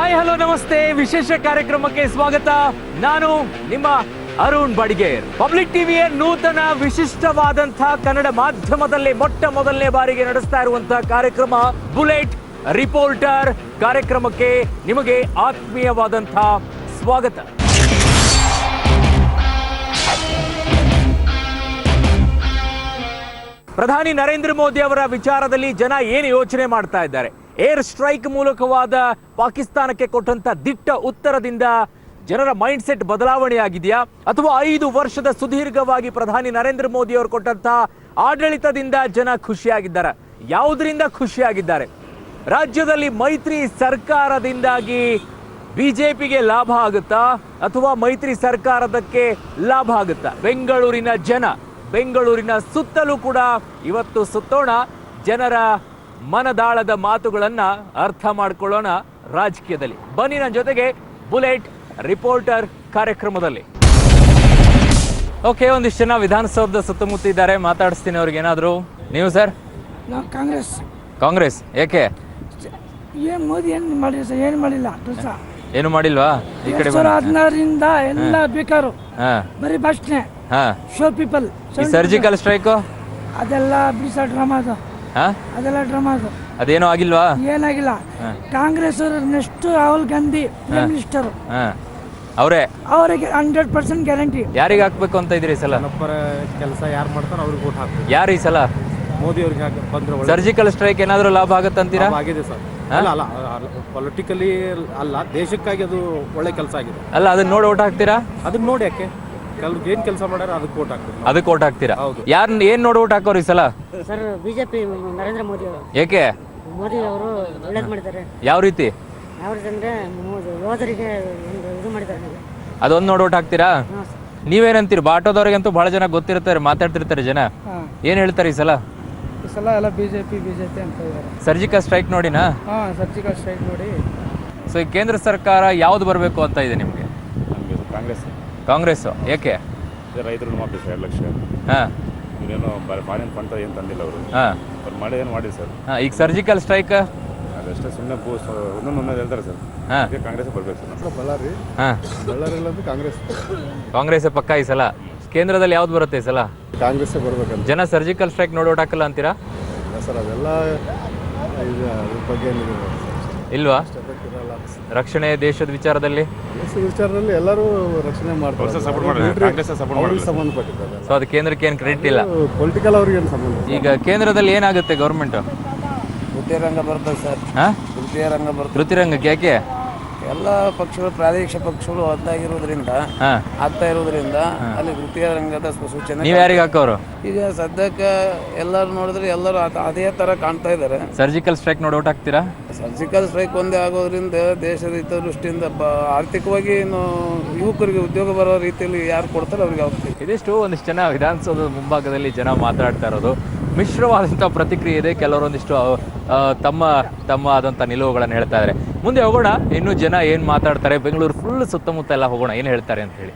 Hi hello ನಮಸ್ತೆ, ವಿಶೇಷ ಕಾರ್ಯಕ್ರಮಕ್ಕೆ ಸ್ವಾಗತ. ನಾನು ನಿಮ್ಮ ಅರುಣ್ ಬಡಿಗೇರ್. ಪಬ್ಲಿಕ್ ಟಿವಿಯ ನೂತನ ವಿಶಿಷ್ಟವಾದಂತಹ ಕನ್ನಡ ಮಾಧ್ಯಮದಲ್ಲಿ ಮೊಟ್ಟ ಮೊದಲನೇ ಬಾರಿಗೆ ನಡೆಸ್ತಾ ಇರುವಂತಹ ಕಾರ್ಯಕ್ರಮ ಬುಲೆಟ್ ರಿಪೋರ್ಟರ್ ಕಾರ್ಯಕ್ರಮಕ್ಕೆ ನಿಮಗೆ ಆತ್ಮೀಯವಾದಂತಹ ಸ್ವಾಗತ. ಪ್ರಧಾನಿ ನರೇಂದ್ರ ಮೋದಿ ಅವರ ವಿಚಾರದಲ್ಲಿ ಜನ ಏನು ಯೋಚನೆ ಮಾಡ್ತಾ ಇದ್ದಾರೆ? ಏರ್ ಸ್ಟ್ರೈಕ್ ಮೂಲಕವಾದ ಪಾಕಿಸ್ತಾನಕ್ಕೆ ಕೊಟ್ಟಂತ ದಿಟ್ಟ ಉತ್ತರದಿಂದ ಜನರ ಮೈಂಡ್ ಸೆಟ್ ಬದಲಾವಣೆ ಆಗಿದೆಯಾ, ಅಥವಾ 5 ವರ್ಷದ ಸುದೀರ್ಘವಾಗಿ ಪ್ರಧಾನಿ ನರೇಂದ್ರ ಮೋದಿ ಅವರು ಕೊಟ್ಟಂತ ಆಡಳಿತದಿಂದ ಜನ ಖುಷಿಯಾಗಿದ್ದಾರೆ? ಯಾವುದರಿಂದ ಖುಷಿಯಾಗಿದ್ದಾರೆ? ರಾಜ್ಯದಲ್ಲಿ ಮೈತ್ರಿ ಸರ್ಕಾರದಿಂದಾಗಿ ಬಿಜೆಪಿಗೆ ಲಾಭ ಆಗುತ್ತಾ ಅಥವಾ ಮೈತ್ರಿ ಸರ್ಕಾರದಕ್ಕೆ ಲಾಭ ಆಗುತ್ತಾ? ಬೆಂಗಳೂರಿನ ಜನ, ಬೆಂಗಳೂರಿನ ಸುತ್ತಲೂ ಕೂಡ ಇವತ್ತು ಸುತ್ತೋಣ, ಜನರ ಮನದಾಳದ ಮಾತುಗಳನ್ನ ಅರ್ಥ ಮಾಡ್ಕೊಳ್ಳೋಣ ರಾಜಕೀಯದಲ್ಲಿ. ಬನ್ನಿ ನನ್ನ ಜೊತೆಗೆ ಬುಲೆಟ್ ರಿಪೋರ್ಟರ್ ಕಾರ್ಯಕ್ರಮದಲ್ಲಿ. ಓಕೆ, ಒಂದಿಷ್ಟು ಜನ ವಿಧಾನಸೌಧದ ಸುತ್ತಮುತ್ತ ಇದ್ದಾರೆ, ಮಾತಾಡಿಸ್ತೀನಿ ಅವ್ರಿಗೆ. ಏನಾದ್ರು ನೀವು ಸರ್? ನಾವು ಕಾಂಗ್ರೆಸ್. ಕಾಂಗ್ರೆಸ್ ಏಕೆ? ಏನ್ ಮೋದಿ ಏನು ಮಾಡಿಲ್ಲ ಸರ್, ಏನು ಮಾಡಿಲ್ಲ. ಏನು ಮಾಡಿಲ್ವಾ? ಈ ಕಡೆ 2016ರಿಂದ ಎಲ್ಲ ಬೇಕಾರು ಬರೀ ಭಾಷಣ, ಶೋ ಪೀಪಲ್. ಈ ಸರ್ಜಿಕಲ್ ಸ್ಟ್ರೈಕ್ ಅದೆಲ್ಲ ಬಿಡಿಸ ಡ್ರಾಮಾ, ಅದು ಅದೆಲ್ಲ ಡ್ರಾಮಾ. ಅದು ಅದೇನೋ ಆಗಿಲ್ವಾ? ಏನಾಗಿಲ್ಲ. ಕಾಂಗ್ರೆಸ್ ಅವರು next Rahul Gandhi prime minister, ಅವರೇ, ಅವರಿಗೆ 100% ಗ್ಯಾರಂಟಿ. ಯಾರಿಗೆ ಹಾಕ್ಬೇಕು ಅಂತ ಇದ್ರಿ ಈ ಸಲ? ಕೆಲಸ ಯಾರು ಮಾಡ್ತಾರೋ ಅವ್ರಿಗೆ ಓಟ್ ಹಾಕ್ಬೇಕು. ಯಾರು ಈ ಸಲ ಮೋದಿ ಅವ್ರಿಗೆ ಬಂದ್ರೆ ಸರ್ಜಿಕಲ್ ಸ್ಟ್ರೈಕ್ ಏನಾದ್ರು ಲಾಭ ಆಗತ್ತಂತೀರಾ? ಆಗಿದೆ ಸರ್. ಅಲ್ಲ ಪೊಲಿಟಿಕಲಿ ಅಲ್ಲ, ದೇಶಕ್ಕಾಗಿ ಅದು ಒಳ್ಳೆ ಕೆಲಸ ಆಗಿದೆ. ಅಲ್ಲ, ಅದನ್ನ ನೋಡಿ ಓಟ್ ಹಾಕ್ತೀರಾ? ಅದನ್ನ ನೋಡಿ ಯಾಕೆ ಕೆಲವ್ರಿಗೆ ಏನ್ ಕೆಲಸ ಮಾಡ್ಯಾರ ಅದಕ್ಕೆ ಓಟ್ ಹಾಕ್ಬೇಕು. ಅದಕ್ಕೆ ಓಟ್ ಹಾಕ್ತೀರಾ? ಯಾರು ಏನ್ ನೋಡಿ ಓಟ್ ಹಾಕೋರು ಈ ಸಲ? ಸರ್ ಬಿಜೆಪಿ, ನರೇಂದ್ರ ಮೋದಿ ಅವರು. ಏಕೆ? ಮೋದಿ ಅವರು ಒಳ್ಳೇದು ಮಾಡಿದ್ದಾರೆ. ಯಾವ ರೀತಿ? ಯಾವ ರೀತಿ ಅಂದ್ರೆ ಯೋಧರಿಗೆ ಇದು ಮಾಡಿದ್ದಾರೆ. ಅದೊಂದು ನೋಡಿ ಓಟ್ ಹಾಕ್ತೀರಾ? ನೀವೇನಂತೀರಿ? ಆಟೋದವ್ರಿಗಂತೂ ಬಹಳ ಜನ ಗೊತ್ತಿರ್ತಾರೆ, ಮಾತಾಡ್ತಿರ್ತಾರೆ ಜನ. ಏನ್ ಹೇಳ್ತಾರೆ ಈ ಸಲ? ಈ ಸಲ ಎಲ್ಲ ಬಿಜೆಪಿ ಅಂತ ಇದ್ದಾರೆ. ಸರ್ಜಿಕಲ್ ಸ್ಟ್ರೈಕ್ ನೋಡಿನಾ? ಸರ್ಜಿಕಲ್ ಸ್ಟ್ರೈಕ್ ನೋಡಿ. ಸೊ ಈ ಕೇಂದ್ರ ಸರ್ಕಾರ ಯಾವ್ದು ಬರಬೇಕು ಅಂತ ಇದೆ ನಿಮಗೆ? ಕಾಂಗ್ರೆಸ್. ಕಾಂಗ್ರೆಸ್ ಏಕೆ? ರೈತರು ಮಾತ್ರ 2 ಲಕ್ಷ. ಇವರೇನೋ ಫಾರಿನ್ ಫಂಡ್ ಏನು ತಂದಿಲ್ಲ ಅವರು. ಅವ್ರು ಮಾಡಿ ಏನು ಮಾಡಿ ಸರ್. ಈಗ ಸರ್ಜಿಕಲ್ ಸ್ಟ್ರೈಕ್ ಅದಷ್ಟೇ, ಸುಮ್ಮನೆ ಒಂದೊಂದು ಹೇಳ್ತಾರೆ ಸರ್. ಕಾಂಗ್ರೆಸ್ ಬರ್ಬೇಕು ಸರ್. ಬಳ್ಳಾರಿ ಬಳ್ಳಾರಿ ಕಾಂಗ್ರೆಸ್. ಕಾಂಗ್ರೆಸ್ ಪಕ್ಕ ಈ ಸಲ. ಕೇಂದ್ರದಲ್ಲಿ ಯಾವ್ದು ಬರುತ್ತೆ ಈ ಸಲ? ಕಾಂಗ್ರೆಸ್ ಬರ್ಬೇಕಂತ. ಜನ ಸರ್ಜಿಕಲ್ ಸ್ಟ್ರೈಕ್ ನೋಡಿ ಓಟ್ ಹಾಕಲ್ಲ ಅಂತೀರಾ? ಸರ್ ಅದೆಲ್ಲ ಬಗ್ಗೆ ಇಲ್ವಾ? ರಕ್ಷಣೆ, ದೇಶದ ವಿಚಾರದಲ್ಲಿ ಎಲ್ಲರೂ ರಕ್ಷಣೆ ಮಾಡ್ತಾರೆ, ಸಂಬಂಧಪಟ್ಟಿದ್ದಾರೆ. ಸೊ ಅದು ಕೇಂದ್ರಕ್ಕೆ ಏನು ಕ್ರೆಡಿಟ್ ಇಲ್ಲ. ಪೊಲಿಟಿಕಲ್ ಅವ್ರಿಗೆ ಏನು ಸಂಬಂಧ? ಈಗ ಕೇಂದ್ರದಲ್ಲಿ ಏನಾಗುತ್ತೆ ಗೌರ್ಮೆಂಟ್? ತೃತೀಯ ರಂಗ ಬರ್ತದೆ ಸರ್. ತೃತೀಯ ರಂಗ ಬರ್ತದೆ. ತೃತೀಯ ರಂಗಕ್ಕೆ ಯಾಕೆ? ಎಲ್ಲ ಪಕ್ಷಗಳು, ಪ್ರಾದೇಶಿಕ ಪಕ್ಷಗಳು ಒತ್ತಾಗಿರೋದ್ರಿಂದ ಆಗ್ತಾ ಇರೋದ್ರಿಂದ ಅಲ್ಲಿ ತೃತೀಯ ರಂಗದ ಸೂಚನೆ. ನೀವು ಯಾರಿಗೆ ಹಾಕೋರು? ಈಗ ಸದ್ಯಕ್ಕೆ ಎಲ್ಲರೂ ನೋಡಿದ್ರೆ ಎಲ್ಲರೂ ಅದೇ ತರ ಕಾಣ್ತಾ ಇದ್ದಾರೆ. ಸರ್ಜಿಕಲ್ ಸ್ಟ್ರೈಕ್ ನೋಡಿ ಓಟ್ ಹಾಕ್ತೀರಾ? ಸರ್ಜಿಕಲ್ ಸ್ಟ್ರೈಕ್ ಒಂದೇ ಆಗೋದ್ರಿಂದ ದೇಶದ ಹಿತದೃಷ್ಟಿಯಿಂದ ಆರ್ಥಿಕವಾಗಿ ಯುವಕರಿಗೆ ಉದ್ಯೋಗ ಬರೋ ರೀತಿಯಲ್ಲಿ ಯಾರು ಕೊಡ್ತಾರೆ ಅವ್ರಿಗೆ ಹೋಗ್ತೀವಿ. ಇದಿಷ್ಟು ಒಂದಿಷ್ಟು ಜನ ವಿಧಾನಸೌಧದ ಮುಂಭಾಗದಲ್ಲಿ ಜನ ಮಾತಾಡ್ತಾ ಇರೋದು. ಮಿಶ್ರವಾದಂಥ ಪ್ರತಿಕ್ರಿಯೆ ಇದೆ. ಕೆಲವರೊಂದಿಷ್ಟು ತಮ್ಮ ಆದಂಥ ನಿಲುವುಗಳನ್ನು ಹೇಳ್ತಾ ಇದ್ದಾರೆ. ಮುಂದೆ ಹೋಗೋಣ, ಇನ್ನೂ ಜನ ಏನು ಮಾತಾಡ್ತಾರೆ, ಬೆಂಗಳೂರು ಫುಲ್ ಸುತ್ತಮುತ್ತ ಎಲ್ಲ ಹೋಗೋಣ, ಏನು ಹೇಳ್ತಾರೆ ಅಂತ ಹೇಳಿ.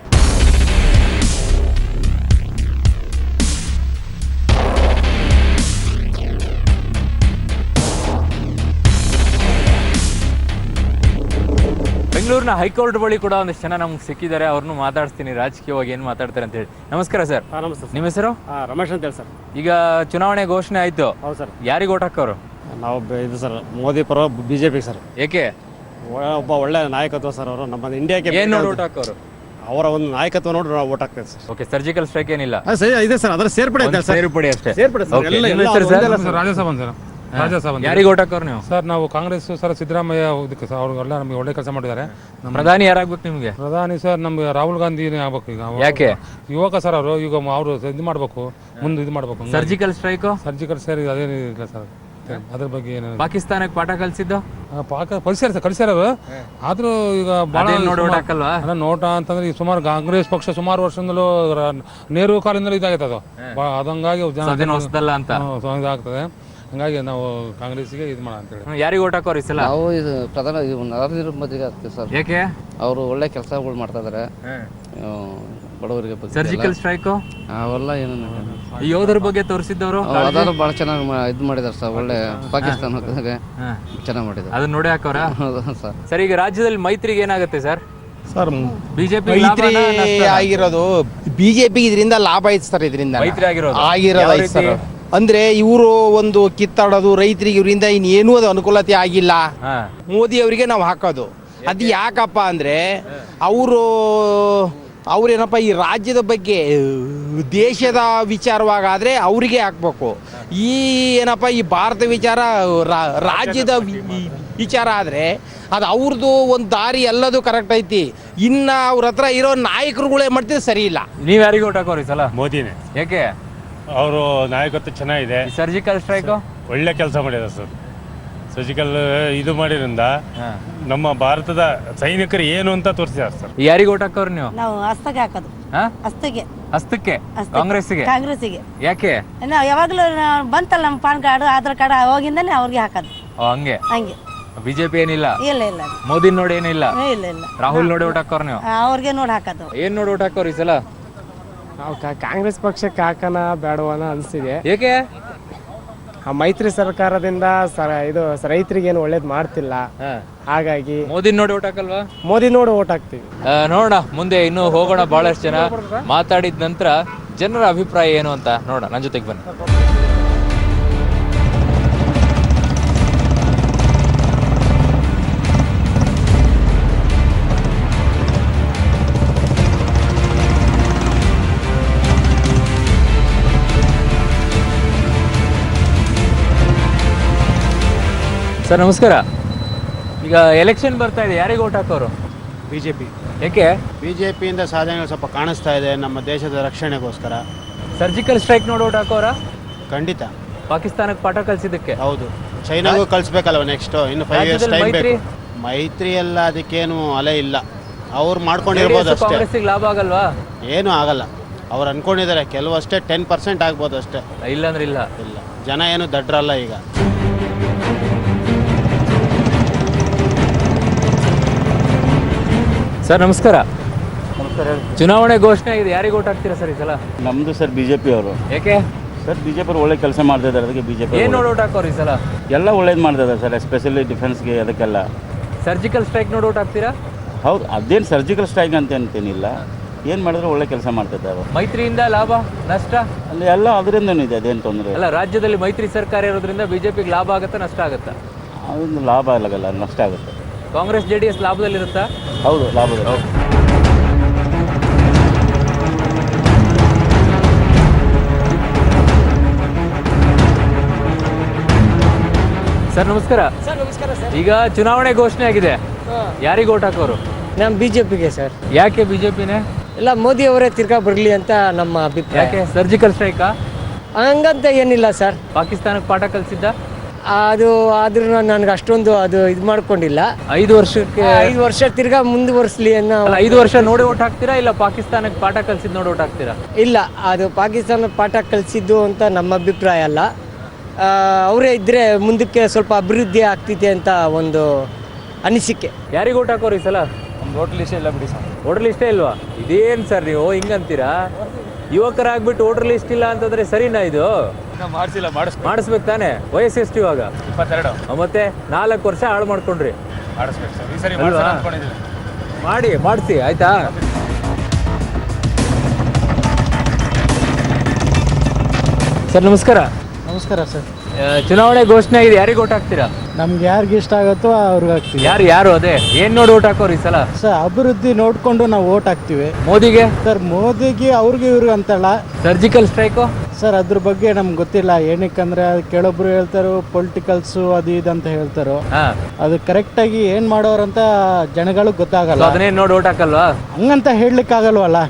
ಬೆಂಗಳೂರಿನ ಹೈಕೋರ್ಟ್ ಬಳಿ ಕೂಡ ಒಂದಿಷ್ಟು ಜನ ನಮ್ಗೆ ಸಿಕ್ಕಿದ್ದಾರೆ, ಅವ್ರನ್ನು ಮಾತಾಡ್ತೀನಿ, ರಾಜಕೀಯವಾಗಿ ಏನು ಮಾತಾಡ್ತಾರೆ ಅಂತ ಹೇಳಿ. ನಮಸ್ಕಾರ ಸರ್. ನಮಸ್ತೆ. ನಿಮ್ಮ ಹೆಸರು? ರಮೇಶ್ ಅಂತ ಹೇಳಿ ಸರ್. ಈಗ ಚುನಾವಣೆ ಘೋಷಣೆ ಆಯ್ತು. ಹೌದು ಸರ್. ಯಾರಿಗೆ ಓಟ್ ಹಾಕೋರು? ನಾವು ಇದು ಸರ್ ಮೋದಿ ಪರ ಬಿಜೆಪಿ ಸರ್. ಏಕೆ? ಒಬ್ಬ ಒಳ್ಳೆ ನಾಯಕತ್ವ ಸರ್ ಅವರು ನಮ್ಮ ಇಂಡಿಯಾಕ್ಕೆ. ಏನು ನೋಡಿ ಓಟ್ ಹಾಕೋರು? ಅವರ ಒಂದು ನಾಯಕತ್ವ ನೋಡಿ ನಾವು ಓಟ್ ಹಾಕ್ತೇವೆ ಸರ್. ಓಕೆ, ಸರ್ಜಿಕಲ್ ಸ್ಟ್ರೈಕ್ ಏನಿಲ್ಲ? ಇದೆ ಸರ್, ಅದರ ಸೇರ್ಪಡೆ ಸೇರ್ಪಡೆ ಅಷ್ಟೇ. ಯಾರಿಗೆ ಓಟ್ ಹಾಕೋರು ನೀವು? ಸರ್ ನಾವು ಕಾಂಗ್ರೆಸ್ ಸರ್. ಸಿದ್ದರಾಮಯ್ಯ ಅವ್ರಿಗೆಲ್ಲ ನಮಗೆ ಒಳ್ಳೆ ಕೆಲಸ ಮಾಡಿದ್ದಾರೆ. ಪ್ರಧಾನಿ ಯಾರಾಗ್ಬೇಕು ನಿಮಗೆ? ಪ್ರಧಾನಿ ಸರ್ ನಮ್ಗೆ ರಾಹುಲ್ ಗಾಂಧಿ ಆಗ್ಬೇಕು. ಈಗ ಯಾಕೆ? ಯುವಕ ಸರ್ ಅವರು. ಈಗ ಅವರು ಇದು ಮಾಡ್ಬೇಕು, ಮುಂದೆ ಇದು ಮಾಡ್ಬೇಕು. ಸರ್ಜಿಕಲ್ ಸ್ಟ್ರೈಕ್ ಸರ್ಜಿಕಲ್ ಸ್ಟ್ರೈಕ್ ಅದೇನಿಲ್ಲ ಸರ್. ಅದ್ರ ಬಗ್ಗೆ ಏನು ಪಾಕಿಸ್ತಾನಕ್ಕೆ ಪಾಠ ಕಲಿಸಿದ್ದು ಕಳಿಸ್ಯಾರ. ಆದ್ರೂ ಈಗ ನೋಟ ಅಂತಂದ್ರೆ ಈ ಸುಮಾರು ಕಾಂಗ್ರೆಸ್ ಪಕ್ಷ ಸುಮಾರು ವರ್ಷದಿಂದಲೂ ನೆಹರು ಕಾಲದಿಂದಲೂ ಇದಾಗೈತೆ ಅದು. ಅದಂಗಾಗಿ ಇದಾಗ್ತದೆ. ಹಂಗಾಗಿ ನಾವು ಕಾಂಗ್ರೆಸ್ಗೆ ಇದು ಮಾಡ ಅಂತ ಹೇಳಿ. ಯಾರಿಗೆ ಓಟ್ ಹಾಕೋರಿ ಸಲ? ನಾವು ಇದು ಪ್ರಧಾನ ನರೇಂದ್ರ ಮೋದಿಗೆ ಆಗ್ತೀವಿ ಸರ್. ಯಾಕೆ? ಅವರು ಒಳ್ಳೆ ಕೆಲಸಗಳು ಮಾಡ್ತಾ ಇದಾರೆ. ಬಡವರಿಗೆ ಬಗ್ಗೆ ಸರ್ಜಿಕಲ್ ಸ್ಟ್ರೈಕ್ ಅವೆಲ್ಲ ಏನು ಈ ಯೋಧರ ಬಗ್ಗೆ ತೋರಿಸಿದ್ದವರು ಅದಾರು ಭಾಳ ಚೆನ್ನಾಗಿ ಇದು ಮಾಡಿದಾರೆ ಸರ್. ಒಳ್ಳೆ ಪಾಕಿಸ್ತಾನದಾಗ ಚೆನ್ನಾಗಿ ಮಾಡಿದ್ದಾರೆ. ಅದನ್ನ ನೋಡಿ ಹಾಕೋರ ಹೌದು ಸರ್. ಸರ್ ಈಗ ರಾಜ್ಯದಲ್ಲಿ ಮೈತ್ರಿಗೆ ಏನಾಗುತ್ತೆ ಸರ್? ಸರ್ ಬಿಜೆಪಿ ಮೈತ್ರಿ ಆಗಿರೋದು ಬಿಜೆಪಿ ಇದರಿಂದ ಲಾಭ ಐತೆ ಸರ್. ಇದರಿಂದ ಮೈತ್ರಿ ಆಗಿರೋದು ಆಗಿರೋದು ಐತೆ ಸರ್. ಅಂದ್ರೆ ಇವರು ಒಂದು ಕಿತ್ತಾಡೋದು ರೈತರಿಗೆ ಇವರಿಂದ ಇನ್ನೇನೂ ಅದು ಅನುಕೂಲತೆ ಆಗಿಲ್ಲ. ಮೋದಿ ಅವರಿಗೆ ನಾವು ಹಾಕೋದು ಅದು ಯಾಕಪ್ಪ ಅಂದ್ರೆ ಅವ್ರೇನಪ್ಪ ಈ ರಾಜ್ಯದ ಬಗ್ಗೆ ದೇಶದ ವಿಚಾರವಾಗಾದ್ರೆ ಅವರಿಗೆ ಹಾಕ್ಬೇಕು. ಈ ಏನಪ್ಪ ಈ ಭಾರತ ವಿಚಾರ ರಾಜ್ಯದ ವಿಚಾರ ಆದರೆ ಅದು ಅವ್ರದ್ದು ಒಂದು ದಾರಿ ಎಲ್ಲದು ಕರೆಕ್ಟ್ ಐತಿ. ಇನ್ನು ಅವ್ರ ಹತ್ರ ಇರೋ ನಾಯಕರುಗಳೇ ಮಾಡ್ತಿದ್ರೆ ಸರಿ ಇಲ್ಲ. ನೀವ್ ಯಾರಿಗೆ ಓಟ್ ಹಾಕೋರಿ ಸಲ? ಮೋದಿನೇ. ಯಾಕೆ? ಅವರು ನಾಯಕತ್ವ ಚೆನ್ನಾಗಿದೆ. ಸರ್ಜಿಕಲ್ ಸ್ಟ್ರೈಕ್ ಒಳ್ಳೆ ಕೆಲಸ ಮಾಡಿದ್ದಾರೆ ಸರ್. ಸರ್ಜಿಕಲ್ ಇದು ಮಾಡಿದ್ರಿಂದ ನಮ್ಮ ಭಾರತದ ಸೈನಿಕರು ಏನು ಅಂತ ತೋರಿಸಿದ್ದಾರೆ ಸರ್. ಯಾರಿಗೆ ಓಟ್ ಹಾಕೋರಿ ನೀವು? ನಾವು ಹಸ್ತಕ್ಕೆ ಹಾಕೋದು. ಹಸ್ತಕ್ಕೆ ಹಸ್ತಕ್ಕೆ ಕಾಂಗ್ರೆಸ್ಗೆ. ಕಾಂಗ್ರೆಸ್ಸಿಗೆ. ಯಾಕೆ? ನಾವು ಯಾವಾಗಲೂ ಬಂತಲ್ಲ ನಮ್ಮ ಪಾನ್ ಕಾರ್ಡ್ ಆಧಾರ್ ಕಾರ್ಡ್ ಅವಾಗಿಂದನೇ ಅವ್ರಿಗೆ ಹಾಕೋದು. ಹಂಗೆ ಹಂಗೆ ಬಿಜೆಪಿ ಏನಿಲ್ಲ, ಇಲ್ಲ ಇಲ್ಲ ಮೋದಿ ನೋಡಿ ಏನಿಲ್ಲ, ಇಲ್ಲ ಇಲ್ಲ ರಾಹುಲ್ ನೋಡಿ ಓಟ್ ಹಾಕೋರ್ ನೀವು? ಅವ್ರಿಗೆ ನೋಡಿ ಹಾಕೋದು. ಏನ್ ನೋಡಿ ಓಟ್ ಹಾಕೋರಿ ಸಲ? ನಾವು ಕಾಂಗ್ರೆಸ್ ಪಕ್ಷಕ್ಕೆ ಹಾಕೋಣ ಬೇಡವನ ಅನಿಸಿದೆ. ಏಕೆ? ಆ ಮೈತ್ರಿ ಸರ್ಕಾರದಿಂದ ಇದು ರೈತರಿಗೆ ಏನು ಒಳ್ಳೇದು ಮಾಡ್ತಿಲ್ಲ. ಹಾಗಾಗಿ ಮೋದಿ ನೋಡಿ ಓಟ್ ಹಾಕಲ್ವಾ? ಮೋದಿ ನೋಡಿ ಓಟ್ ಹಾಕ್ತೀವಿ. ನೋಡೋಣ ಮುಂದೆ ಇನ್ನು ಹೋಗೋಣ. ಬಹಳಷ್ಟು ಜನ ಮಾತಾಡಿದ ನಂತರ ಜನರ ಅಭಿಪ್ರಾಯ ಏನು ಅಂತ ನೋಡೋಣ. ನನ್ನ ಜೊತೆಗೆ ಬನ್ನಿ. ಸರ್ ನಮಸ್ಕಾರ. ಈಗ ಎಲೆಕ್ಷನ್ ಬರ್ತಾ ಇದೆ, ಯಾರಿಗೆ ಓಟ್ ಹಾಕೋರು? ಬಿಜೆಪಿ. ಯಾಕೆ? ಬಿಜೆಪಿಯಿಂದ ಸಾಧನೆಗಳು ಸ್ವಲ್ಪ ಕಾಣಿಸ್ತಾ ಇದೆ ನಮ್ಮ ದೇಶದ ರಕ್ಷಣೆಗೋಸ್ಕರ. ಸರ್ಜಿಕಲ್ ಸ್ಟ್ರೈಕ್ ನೋಡಿ ಓಟ್ ಹಾಕೋರ? ಖಂಡಿತ. ಪಾಕಿಸ್ತಾನಕ್ಕೆ ಪಾಠ ಕಲಿಸಿದ್ದಕ್ಕೆ. ಹೌದು, ಚೈನಾಗೂ ಕಳಿಸ್ಬೇಕಲ್ವ ನೆಕ್ಸ್ಟ್ ಇನ್ನು 5 years ಟೈಮ್ ಬೇಕು. ಮೈತ್ರಿ ಎಲ್ಲ ಅದಕ್ಕೇನು ಅಲೆ ಇಲ್ಲ. ಅವ್ರು ಮಾಡ್ಕೊಂಡಿರ್ಬೋದು ಅಷ್ಟೇ. ಕಾಂಗ್ರೆಸ್ಸಿಗೆ ಲಾಭ ಆಗಲ್ವಾ? ಏನೂ ಆಗಲ್ಲ. ಅವ್ರು ಅನ್ಕೊಂಡಿದ್ದಾರೆ ಕೆಲವಷ್ಟೇ 10% ಆಗ್ಬೋದು ಅಷ್ಟೇ. ಇಲ್ಲಾಂದ್ರೆ ಇಲ್ಲ. ಜನ ಏನು ದಡ್ರಲ್ಲ ಈಗ. ಸರ್ ನಮಸ್ಕಾರ. ಚುನಾವಣೆ ಘೋಷಣೆ ಆಗಿದೆ, ಯಾರಿಗೆ ಓಟ್ ಹಾಕ್ತೀರಾ ಸರ್ ಈ ಸಲ? ನಮ್ಮದು ಸರ್ ಬಿಜೆಪಿ ಅವರು. ಯಾಕೆ? ಸರ್ ಬಿಜೆಪಿ ಅವರು ಒಳ್ಳೆ ಕೆಲಸ ಮಾಡ್ತಾ ಇದ್ದಾರೆ, ಅದಕ್ಕೆ ಬಿಜೆಪಿ. ಏನು ನೋಡಿ ಓಟ್ ಹಾಕೋರು ಈ ಸಲ? ಎಲ್ಲ ಒಳ್ಳೇದು ಮಾಡ್ತಾ ಇದ್ದಾರೆ ಸರ್, ಎಸ್ಪೆಷಲಿ ಡಿಫೆನ್ಸ್ಗೆ ಅದಕ್ಕೆಲ್ಲ. ಸರ್ಜಿಕಲ್ ಸ್ಟ್ರೈಕ್ ನೋಡಿ ಓಟ್ ಹಾಕ್ತೀರಾ? ಹೌದು, ಅದೇನು ಸರ್ಜಿಕಲ್ ಸ್ಟ್ರೈಕ್ ಅಂತೇನಿಲ್ಲ, ಏನು ಮಾಡಿದ್ರೆ ಒಳ್ಳೆ ಕೆಲಸ ಮಾಡ್ತಿದ್ದಾರೆ. ಮೈತ್ರಿಯಿಂದ ಲಾಭ ನಷ್ಟ ಅಲ್ಲಿ ಎಲ್ಲ ಅದರಿಂದನೂ ಇದೆ, ಅದೇನು ತೊಂದರೆ ಅಲ್ಲ. ರಾಜ್ಯದಲ್ಲಿ ಮೈತ್ರಿ ಸರ್ಕಾರ ಇರೋದ್ರಿಂದ ಬಿಜೆಪಿಗೆ ಲಾಭ ಆಗುತ್ತಾ ನಷ್ಟ ಆಗುತ್ತಾ? ಅದೊಂದು ಲಾಭ ಆಗಲ್ಲ, ನಷ್ಟ ಆಗುತ್ತೆ. ಕಾಂಗ್ರೆಸ್ JDS ಲಾಭದಲ್ಲಿರುತ್ತಾ? ಹೌದು, ಲಾಭದಲ್ಲಿ. ಸರ್ ನಮಸ್ಕಾರ. ಈಗ ಚುನಾವಣೆ ಘೋಷಣೆ ಆಗಿದೆ, ಯಾರಿಗೆ ಓಟ್ ಹಾಕೋರು? ನಮ್ಮ ಬಿಜೆಪಿಗೆ ಸರ್. ಯಾಕೆ ಬಿಜೆಪಿನೇ? ಇಲ್ಲ, ಮೋದಿ ಅವರೇ ತಿರ್ಗಾ ಬರಲಿ ಅಂತ ನಮ್ಮ ಅಭಿಪ್ರಾಯ. ಯಾಕೆ? ಸರ್ಜಿಕಲ್ ಸ್ಟ್ರೈಕಾ? ಹಂಗಂತ ಏನಿಲ್ಲ ಸರ್. ಪಾಕಿಸ್ತಾನಕ್ಕೆ ಪಾಠ ಕಲಿಸಿದ್ದ ಅದು ಆದ್ರೂ ನನಗೆ ಅಷ್ಟೊಂದು ಅದು ಇದು ಮಾಡ್ಕೊಂಡಿಲ್ಲ. 5 ವರ್ಷಕ್ಕೆ 5 ವರ್ಷ ತಿರ್ಗಾ ಮುಂದುವರಿಸಲಿ ಅನ್ನೋ. 5 ವರ್ಷ ನೋಡಿ ಓಟ್ ಹಾಕ್ತೀರಾ ಇಲ್ಲ ಪಾಕಿಸ್ತಾನಕ್ಕೆ ಪಾಠ ಕಲಿಸಿದ್ ನೋಡಿ ಓಟ್ ಹಾಕ್ತೀರಾ? ಇಲ್ಲ, ಅದು ಪಾಕಿಸ್ತಾನ ಪಾಠ ಕಲಿಸಿದ್ದು ಅಂತ ನಮ್ಮ ಅಭಿಪ್ರಾಯ ಅಲ್ಲ. ಅವರೇ ಇದ್ದರೆ ಮುಂದಕ್ಕೆ ಸ್ವಲ್ಪ ಅಭಿವೃದ್ಧಿ ಆಗ್ತಿದೆ ಅಂತ ಒಂದು ಅನಿಸಿಕೆ. ಯಾರಿಗೆ ಓಟ್ ಹಾಕೋರು ಈ ಸಲ? ಹೋಟ್ಲ್ ಇಷ್ಟ ಇಲ್ಲ ಬಿಡಿ ಸರ್. ವೋಟರ್ ಲಿಸ್ಟೇ ಇಲ್ವಾ? ಇದೇನು ಸರ್ ನೀವು ಹಿಂಗಂತೀರಾ? ಯುವಕರಾಗ್ಬಿಟ್ಟು ವೋಟರ್ ಲಿಸ್ಟ್ ಇಲ್ಲ ಅಂತಂದ್ರೆ ಸರಿನಾ ಇದು? ಮಾಡಿಸಿಲ್ಲ, ಮಾಡಿಸ್ಬೇಕು ತಾನೆ? ವಯಸ್ಸು ಎಷ್ಟು ಇವಾಗ? 22. ಮತ್ತೆ 4 ವರ್ಷ ಹಾಳು ಮಾಡ್ಕೊಂಡ್ರಿ. ಮಾಡಿಸ್ಬೇಕು ಸರ್, ಈ ಸರಿ ಅಲ್ವಾ? ಮಾಡಿಸಿ ಆಯ್ತಾ? ಸರ್ ನಮಸ್ಕಾರ. ನಮಸ್ಕಾರ ಸರ್. ಚುನಾವಣೆ ಘೋಷಣೆ ಆಗಿದೆ, ಯಾರಿಗೆ ಓಟ್ ಹಾಕ್ತೀರಾ? ನಮ್ಗೆ ಯಾರಿಗೆ ಇಷ್ಟ ಆಗುತ್ತೋ ಅವ್ರಿಗೆ ಹಾಕ್ತೀವಿ. ಯಾರು ಅದೇ ಏನ್ ನೋಡಿ ಓಟ್ ಹಾಕೋರು ಈ ಸಲ? ಸರ್, ಅಭಿವೃದ್ಧಿ ನೋಡ್ಕೊಂಡು ನಾವು ಓಟ್ ಹಾಕ್ತಿವಿ. ಮೋದಿಗೆ? ಸರ್, ಮೋದಿಗೆ ಅವ್ರಿಗೆ ಇವ್ರಿಗೆ ಅಂತಲ್ಲ. Surgical strike? ಸರ್, ಅದ್ರ ಬಗ್ಗೆ ನಮ್ಗೆ ಗೊತ್ತಿಲ್ಲ. ಏನಕ್ಕಂದ್ರೆ ಕೆಲವೊಬ್ರು ಹೇಳ್ತಾರೋ ಪೊಲಿಟಿಕಲ್ಸು ಅದು ಇದು ಅಂತ ಹೇಳ್ತಾರೋ. ಅದು ಕರೆಕ್ಟಾಗಿ ಏನು ಮಾಡೋರಂತ ಜನಗಳಿಗೆ ಗೊತ್ತಾಗಲ್ಲ. ಅದನ್ನೇ ನೋಡಿ ಓಟ್ ಹಾಕಲ್ವಾ? ಹಂಗಂತ ಹೇಳಲಿಕ್ಕಾಗಲ್ವಲ್ಲ.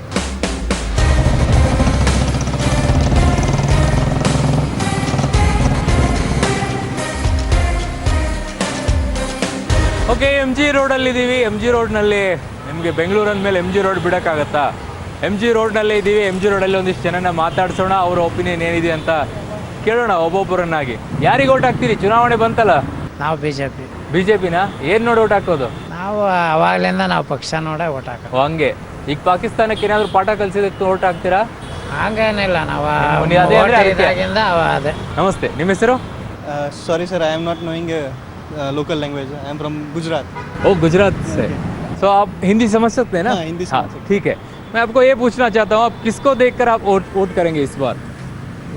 ಓಕೆ, MG ರೋಡಲ್ಲಿ ಇದ್ದೀವಿ. MG ರೋಡ್ನಲ್ಲಿ ನಿಮಗೆ ಬೆಂಗಳೂರು ಅಂದಮೇಲೆ MG ರೋಡ್ ಬಿಡೋಕ್ಕಾಗತ್ತಾ? MG ರೋಡ್ನಲ್ಲೇ ಇದ್ದೀವಿ. MG ರೋಡಲ್ಲಿ ಒಂದಿಷ್ಟು ಜನನ ಮಾತಾಡ್ಸೋಣ, ಅವ್ರ ಒಪಿನಿಯನ್ ಏನಿದೆ ಅಂತ ಕೇಳೋಣ ಒಬ್ಬೊಬ್ಬರನ್ನಾಗಿ. ಯಾರಿಗೆ ಓಟ್ ಹಾಕ್ತೀರಿ? ಚುನಾವಣೆ ಬಂತಲ್ಲ. ನಾವು ಬಿಜೆಪಿ. ಬಿಜೆಪಿನ? ಏನು ನೋಡಿ ಓಟ್ ಹಾಕೋದು? ನಾವು ಅವಾಗಲಿಂದ ನಾವು ಪಕ್ಷ ನೋಡೇ ಓಟ್ ಹಾಕೋದು. ಹಂಗೆ ಈಗ ಪಾಕಿಸ್ತಾನಕ್ಕೆ ಏನಾದ್ರು ಪಾಠ ಕಲಿಸಿದಕ್ಕೆ ಓಟ್ ಹಾಕ್ತೀರಾ? ಹಂಗೇನಿಲ್ಲ ನಾವು ನೀವು ಅದೇ ಅಂದ್ರೆ ಅದಕ್ಕೆ. ಅದೇ. ನಮಸ್ತೆ, ನಿಮ್ಮ ಹೆಸರು? Sorry sir, I am not knowing local language. I am from Gujarat. ओ गुजरात से। तो आप हिंदी समझ सकते हैं ना? हाँ, हिंदी समझ सकते हैं। ठीक है। मैं आपको ये पूछना चाहता हूँ, आप किसको देखकर आप वोट करेंगे इस बार?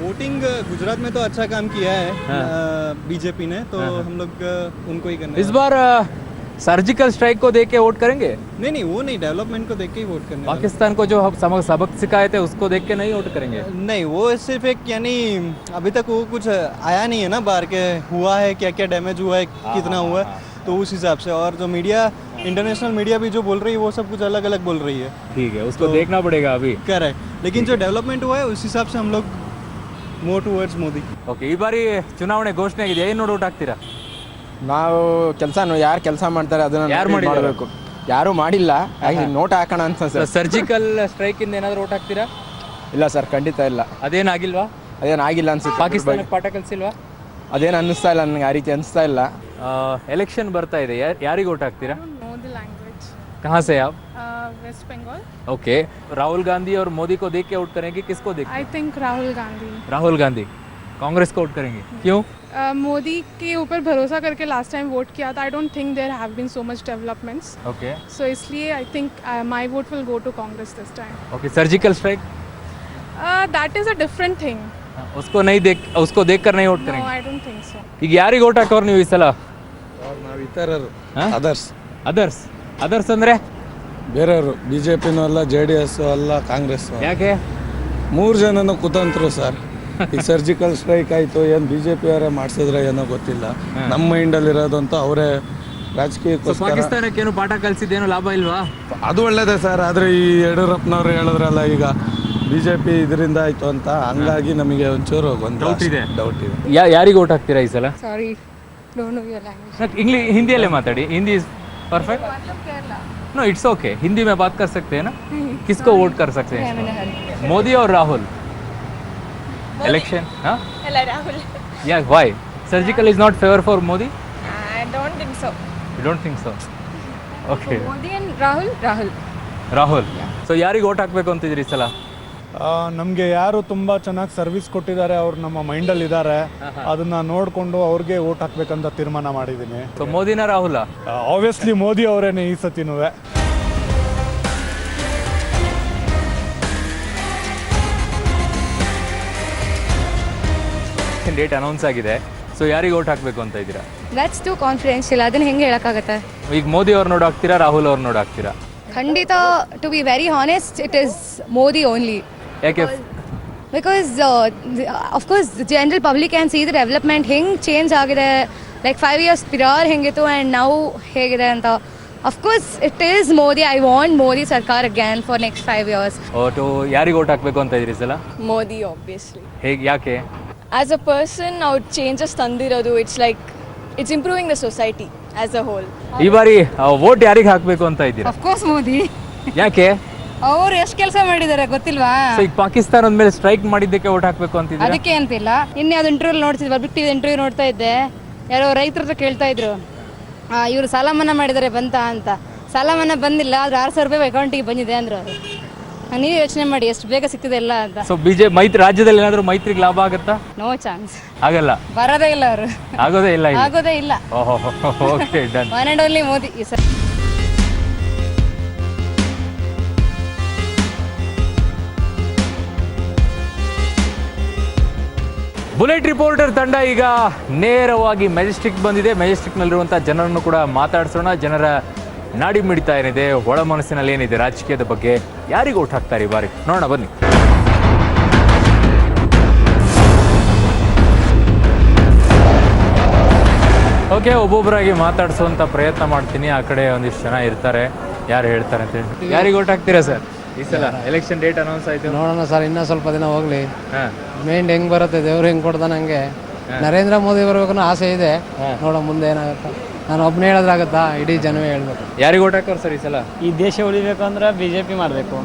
वोटिंग गुजरात में तो अच्छा काम किया है बीजेपी ने, तो हम लोग उनको ही करना इस बार सर्जिकल स्ट्राइक को देख के वोट करेंगे? नहीं वो नहीं, डेवलपमें को देख के ही वोट करने वाले। पाकिस्तान को जो सबक सिखाए थे उसको देख के नहीं वोट करेंगे? नहीं, वो सिर्फ एक यानी अभी तक वो कुछ आया नहीं है ना बाहर के, हुआ है क्या क्या डैमेज हुआ है, कितना हुआ है, तो उस हिसाब से। और जो मीडिया, इंटरनेशनल मीडिया भी जो बोल रही है वो सब कुछ अलग अलग बोल रही है। ठीक है, उसको देखना पड़ेगा अभी। करेक्ट, लेकिन जो डेवलपमेंट हुआ है उस हिसाब से हम लोग मोर टुवर्ड्स मोदी। ಓಕೆ, ಈ ಬಾರಿ ಚುನಾವಣೆ ಘೋಷಣೆ ಆಗಿದೆ, ಏನು ನೋಡಿ ವೋಟ್ ಹಾಕ್ತೀರಾ? ನಾವು ಕೆಲಸ ಯಾರು ಕೆಲಸ ಮಾಡ್ತಾರೆ ಅದನ್ನ ಯಾರು ಮಾಡಿದ್ದಾರೆ? ಮಾಡಬೇಕು. ಯಾರು ಮಾಡಿಲ್ಲ, ನೋಟ್ ಹಾಕೋಣ ಅಂತ ಸರ್. ಸರ್ಜಿಕಲ್ ಸ್ಟ್ರೈಕ್ ಇಂದ ಏನಾದ್ರು ವೋಟ್ ಹಾಕ್ತೀರಾ? ಇಲ್ಲ ಸರ್, ಖಂಡಿತ ಇಲ್ಲ. ಅದೇನಾಗಿಲ್ವಾ? ಅದೇನಾಗಿಲ್ಲ ಅನ್ಸುತ್ತೆ. ಪಾಕಿಸ್ತಾನಕ್ಕೆ ಪಾಠ ಕಲಿಸಿಲ್ವಾ? ಅದೇನು ಅನ್ನಿಸ್ತಾ ಇಲ್ಲ ನನಗೆ, ಆ ರೀತಿ ಅನಿಸ್ತಾ ಇಲ್ಲ. ಎಲೆಕ್ಷನ್ ಬರ್ತಾ ಇದೆ, ಯಾರಿಗೆ ವೋಟ್ ಹಾಕ್ತೀರಾ? कहाँ से आप? वेस्ट बंगाल। ओके, राहुल गांधी और मोदी को देख के वोट करेंगे, किसको देख? I think Rahul Gandhi. राहुल गांधी। कांग्रेस को वोट करेंगे, क्यों? मोदी के ऊपर भरोसा करके लास्ट टाइम वोट किया था। I don't think there have been so much developments, okay so इसलिए I think my vote will go to Congress this time. Okay, surgical strike that is a different thing. उसको देखकर नहीं vote नो, करेंगे? I don't think so. ಈಗ ಯಾರಿಗೆ vote ಹಾಕೋರು ನೀವು ಈ ಸಲ? ನಾವು ಇತರರು, ಅದರ್ಸ್ ಅದರ್ಸ್ ಅಂದ್ರೆ ಬೇರೆಯವರು, ಬಿ ಜೆ ಪಿನೂ ಅಲ್ಲ, ಜೆ ಡಿ ಎಸ್ ಅಲ್ಲ, ಕಾಂಗ್ರೆಸ್. ಯಾಕೆ? 3 ಜನನು ಕುತಂತ್ರು ಸರ್. ಈಗ ಸರ್ಜಿಕಲ್ ಸ್ಟ್ರೈಕ್ ಆಯಿತು, ಏನು ಬಿ ಜೆ ಪಿ ಅವರೇ ಮಾಡಿಸಿದ್ರೆ ಏನೋ ಗೊತ್ತಿಲ್ಲ. ನಮ್ಮ ಮೈಂಡಲ್ಲಿರೋದಂತೂ ಅವರೇ ರಾಜಕೀಯಕ್ಕೋಸ್ಕರ. ಪಾಕಿಸ್ತಾನಕ್ಕೇನು ಪಾಠ ಕಲಿಸಿದ್ದೇನು ಲಾಭ ಇಲ್ವಾ? ಅದು ಒಳ್ಳೇದೇ ಸರ್, ಆದರೆ ಈ ಯಡಿಯೂರಪ್ಪನವ್ರು ಹೇಳಿದ್ರಲ್ಲ ಈಗ ಬಿ ಜೆ ಪಿ ಇದರಿಂದ ಆಯಿತು ಅಂತ, ಹಂಗಾಗಿ ನಮಗೆ ಒಂಚೂರು ಒಂದು ಡೌಟ್ ಇದೆ. ಯಾರಿಗೆ ವೋಟ್ ಹಾಕ್ತೀರಾ ಈ ಸಲ? Sorry, don't know your language. English Hindi माताड़ी, Hindi is perfect. No, it's okay, Hindi में बात कर सकते हैं ना? किसको वोट कर सकते हैं? मोदी और राहुल इलेक्शन? हाँ, राहुल। या why? Surgical is not favour for Modi? I don't think so. You don't think so? Okay, Modi and Rahul. Rahul. So ಯಾರಿಗೆ ವೋಟ್ ಹಾಕಬೇಕು ಅಂತಿದ್ರಿ ಈ ಸಲ? ನಮಗೆ ಯಾರು ತುಂಬ ಚೆನ್ನಾಗಿ ಸರ್ವಿಸ್ ಕೊಟ್ಟಿದ್ದಾರೆ, ಅವ್ರು ನಮ್ಮ ಮೈಂಡಲ್ಲಿ ಇದ್ದಾರೆ, ಅದನ್ನ ನೋಡಿಕೊಂಡು ಅವ್ರಿಗೆ ವೋಟ್ ಹಾಕ್ಬೇಕಂತ ತೀರ್ಮಾನ ಮಾಡಿದ್ದೀನಿ. ಸೊ ಮೋದಿನ ರಾಹುಲ? ಆಬ್ವಿಯಸ್ಲಿ ಮೋದಿ ಅವರೇನೆ ಈ ಸತಿನೂ. ಡೇಟ್ ಅನೌನ್ಸ್ ಆಗಿದೆ, ಸೊ ಯಾರಿಗೆ ವೋಟ್ ಹಾಕಬೇಕು ಅಂತ ಇದ್ದೀರಾ? दैट्स टू ಕಾನ್ಫಿಡೆನ್ಷಿಯಲ್, ಅದನ್ನ ಹೆಂಗೆ ಹೇಳಕ್ಕಾಗತ್ತೆ? ಈಗ ಮೋದಿ ಅವ್ರು ನೋಡಿ ಹಾಕ್ತೀರಾ, ರಾಹುಲ್ ಅವ್ರು ನೋಡಿ ಹಾಕ್ತೀರಾ? ಖಂಡಿತ, to be very honest, it is Modi only. ಯಾಕೆ? Because of course general public can see the development ಹೆಂಗೆ ಚೇಂಜ್ ಆಗಿದೆ, ಲೈಕ್ 5 years ಪಿರಾರ್ ಹೆಂಗಿತ್ತು ಆ್ಯಂಡ್ ನಾವು ಹೇಗಿದೆ ಅಂತ. Of course it is Modi. I want Modi ಸರ್ಕಾರ ಅಗೇನ್ ಫಾರ್ ನೆಕ್ಸ್ಟ್ 5 years. ಒಟ್ಟು ಯಾರಿಗೆ ವೋಟ್ ಹಾಕಬೇಕು ಅಂತ ಇದ್ರಿ ಸಲ? ಮೋದಿ ಆಬ್ವಿಯಸ್ಲಿ. ಹೇಗೆ, ಯಾಕೆ? ಆಸ್ ಅ ಪರ್ಸನ್ ಅವ್ರು ಚೇಂಜಸ್ ತಂದಿರೋದು, it's improving the society as a whole. ಈ ಬಾರಿ ವೋಟ್ ಯಾರಿಗೆ ಹಾಕಬೇಕು ಅಂತ ಇದ್ದೀರಾ? Of course Modi. ಯಾಕೆ? ಅವ್ರು ಎಷ್ಟು ಕೆಲಸ ಮಾಡಿದ್ದಾರೆ ಗೊತ್ತಿಲ್ವಾ? ಸೊ ಈಗ ಪಾಕಿಸ್ತಾನ ಮೇಲೆ ಸ್ಟ್ರೈಕ್ ಮಾಡಿದ್ದಕ್ಕೆ ವೋಟ್ ಹಾಕಬೇಕು ಅಂತಿದ್ದೀರಾ? ಅದಕ್ಕೆ ಅಂತಿಲ್ಲ. ಇನ್ನು ಯಾವ್ದು ಇಂಟರ್ವ್ಯೂ ನೋಡ್ತಿದ್ವಿ, ಬಿಟ್ಟು ಇಂಟರ್ವ್ಯೂ ನೋಡ್ತಾ ಇದ್ದೆ, ಯಾರೋ ರೈತರ ಹತ್ರ ಕೇಳ್ತಾ ಇದ್ರು, ಇವರು ಸಾಲ ಮನ್ನಾ ಮಾಡಿದ್ದಾರೆ ಬಂತಾ ಅಂತ. ಸಾಲ ಮನ್ನಾ ಬಂದಿಲ್ಲ, ಆದ್ರೆ 6,000 ರೂಪಾಯಿ ಅಕೌಂಟಿಗೆ ಬಂದಿದೆ ಅಂದ್ರು ಅವರು. ನೀವು ಯೋಚನೆ ಮಾಡಿ ಎಷ್ಟು ಬೇಗ ಸಿಗ್ತಿದೆ ಎಲ್ಲ ಅಂತ. ಸೊ ಮೈತ್ರಿ ರಾಜ್ಯದಲ್ಲಿ ಏನಾದರೂ ಮೈತ್ರಿಗೆ ಲಾಭ ಆಗುತ್ತಾ? ನೋ ಚಾನ್ಸ್, ಆಗಲ್ಲ, ಬರೋದೇ ಇಲ್ಲ ಅವರು, ಆಗೋದೇ ಇಲ್ಲ, ಆಗೋದೇ ಇಲ್ಲ. Okay, done. One and only Modi ಈ ಸರ್. ಬುಲೆಟ್ ರಿಪೋರ್ಟರ್ ತಂಡ ಈಗ ನೇರವಾಗಿ ಮೆಜೆಸ್ಟಿಕ್ ಬಂದಿದೆ. ಮೆಜೆಸ್ಟಿಕ್ನಲ್ಲಿರುವಂಥ ಜನರನ್ನು ಕೂಡ ಮಾತಾಡ್ಸೋಣ. ಜನರ ನಾಡಿ ಮಿಡಿತಾ ಏನಿದೆ, ಒಳ ಮನಸ್ಸಿನಲ್ಲಿ ಏನಿದೆ ರಾಜಕೀಯದ ಬಗ್ಗೆ, ಯಾರಿಗೆ ಓಟ್ ಹಾಕ್ತಾರೆ ಈ ಬಾರಿ ನೋಡೋಣ ಬನ್ನಿ. ಓಕೆ, ಒಬ್ಬೊಬ್ಬರಾಗಿ ಮಾತಾಡಿಸುವಂಥ ಪ್ರಯತ್ನ ಮಾಡ್ತೀನಿ. ಆ ಕಡೆ ಒಂದಿಷ್ಟು ಜನ ಇರ್ತಾರೆ, ಯಾರು ಹೇಳ್ತಾರೆ ಅಂತ ಹೇಳಿ. ಯಾರಿಗೆ ಓಟ್ ಹಾಕ್ತೀರಾ ಸರ್ ಈ ಸಲ? ಎಲೆಕ್ಷನ್ ಡೇಟ್ ಅನೌನ್ಸ್ ಆಯ್ತು, ನೋಡೋಣ ಸರ್, ಇನ್ನೂ ಸ್ವಲ್ಪ ದಿನ ಹೋಗ್ಲಿ. ಹಾಂ, ಮೈಂಡ್ ಹೆಂಗ್ ಬರುತ್ತೆ, ದೇವ್ರು ಹೆಂಗ್ ಕೊಡ್ತಾನೆ ಹಂಗೆ. ನರೇಂದ್ರ ಮೋದಿ ಬರ್ಬೇಕು ಆಸೆ ಇದೆ, ನೋಡೋ ಮುಂದೆ ಏನಾಗುತ್ತೆ. ನಾನು ಒಬ್ಬನೇ ಹೇಳೋದ್ರಾಗತ್ತಾ, ಇಡೀ ಜನವೇ ಹೇಳ್ಬೇಕು. ಯಾರಿಗೆ ಓಟ್ ಹಾಕೋರು ಸರ್ ಈ ಸಲ? ಈ ದೇಶ ಉಳಿಬೇಕು ಅಂದ್ರೆ ಬಿಜೆಪಿ ಮಾಡಬೇಕು,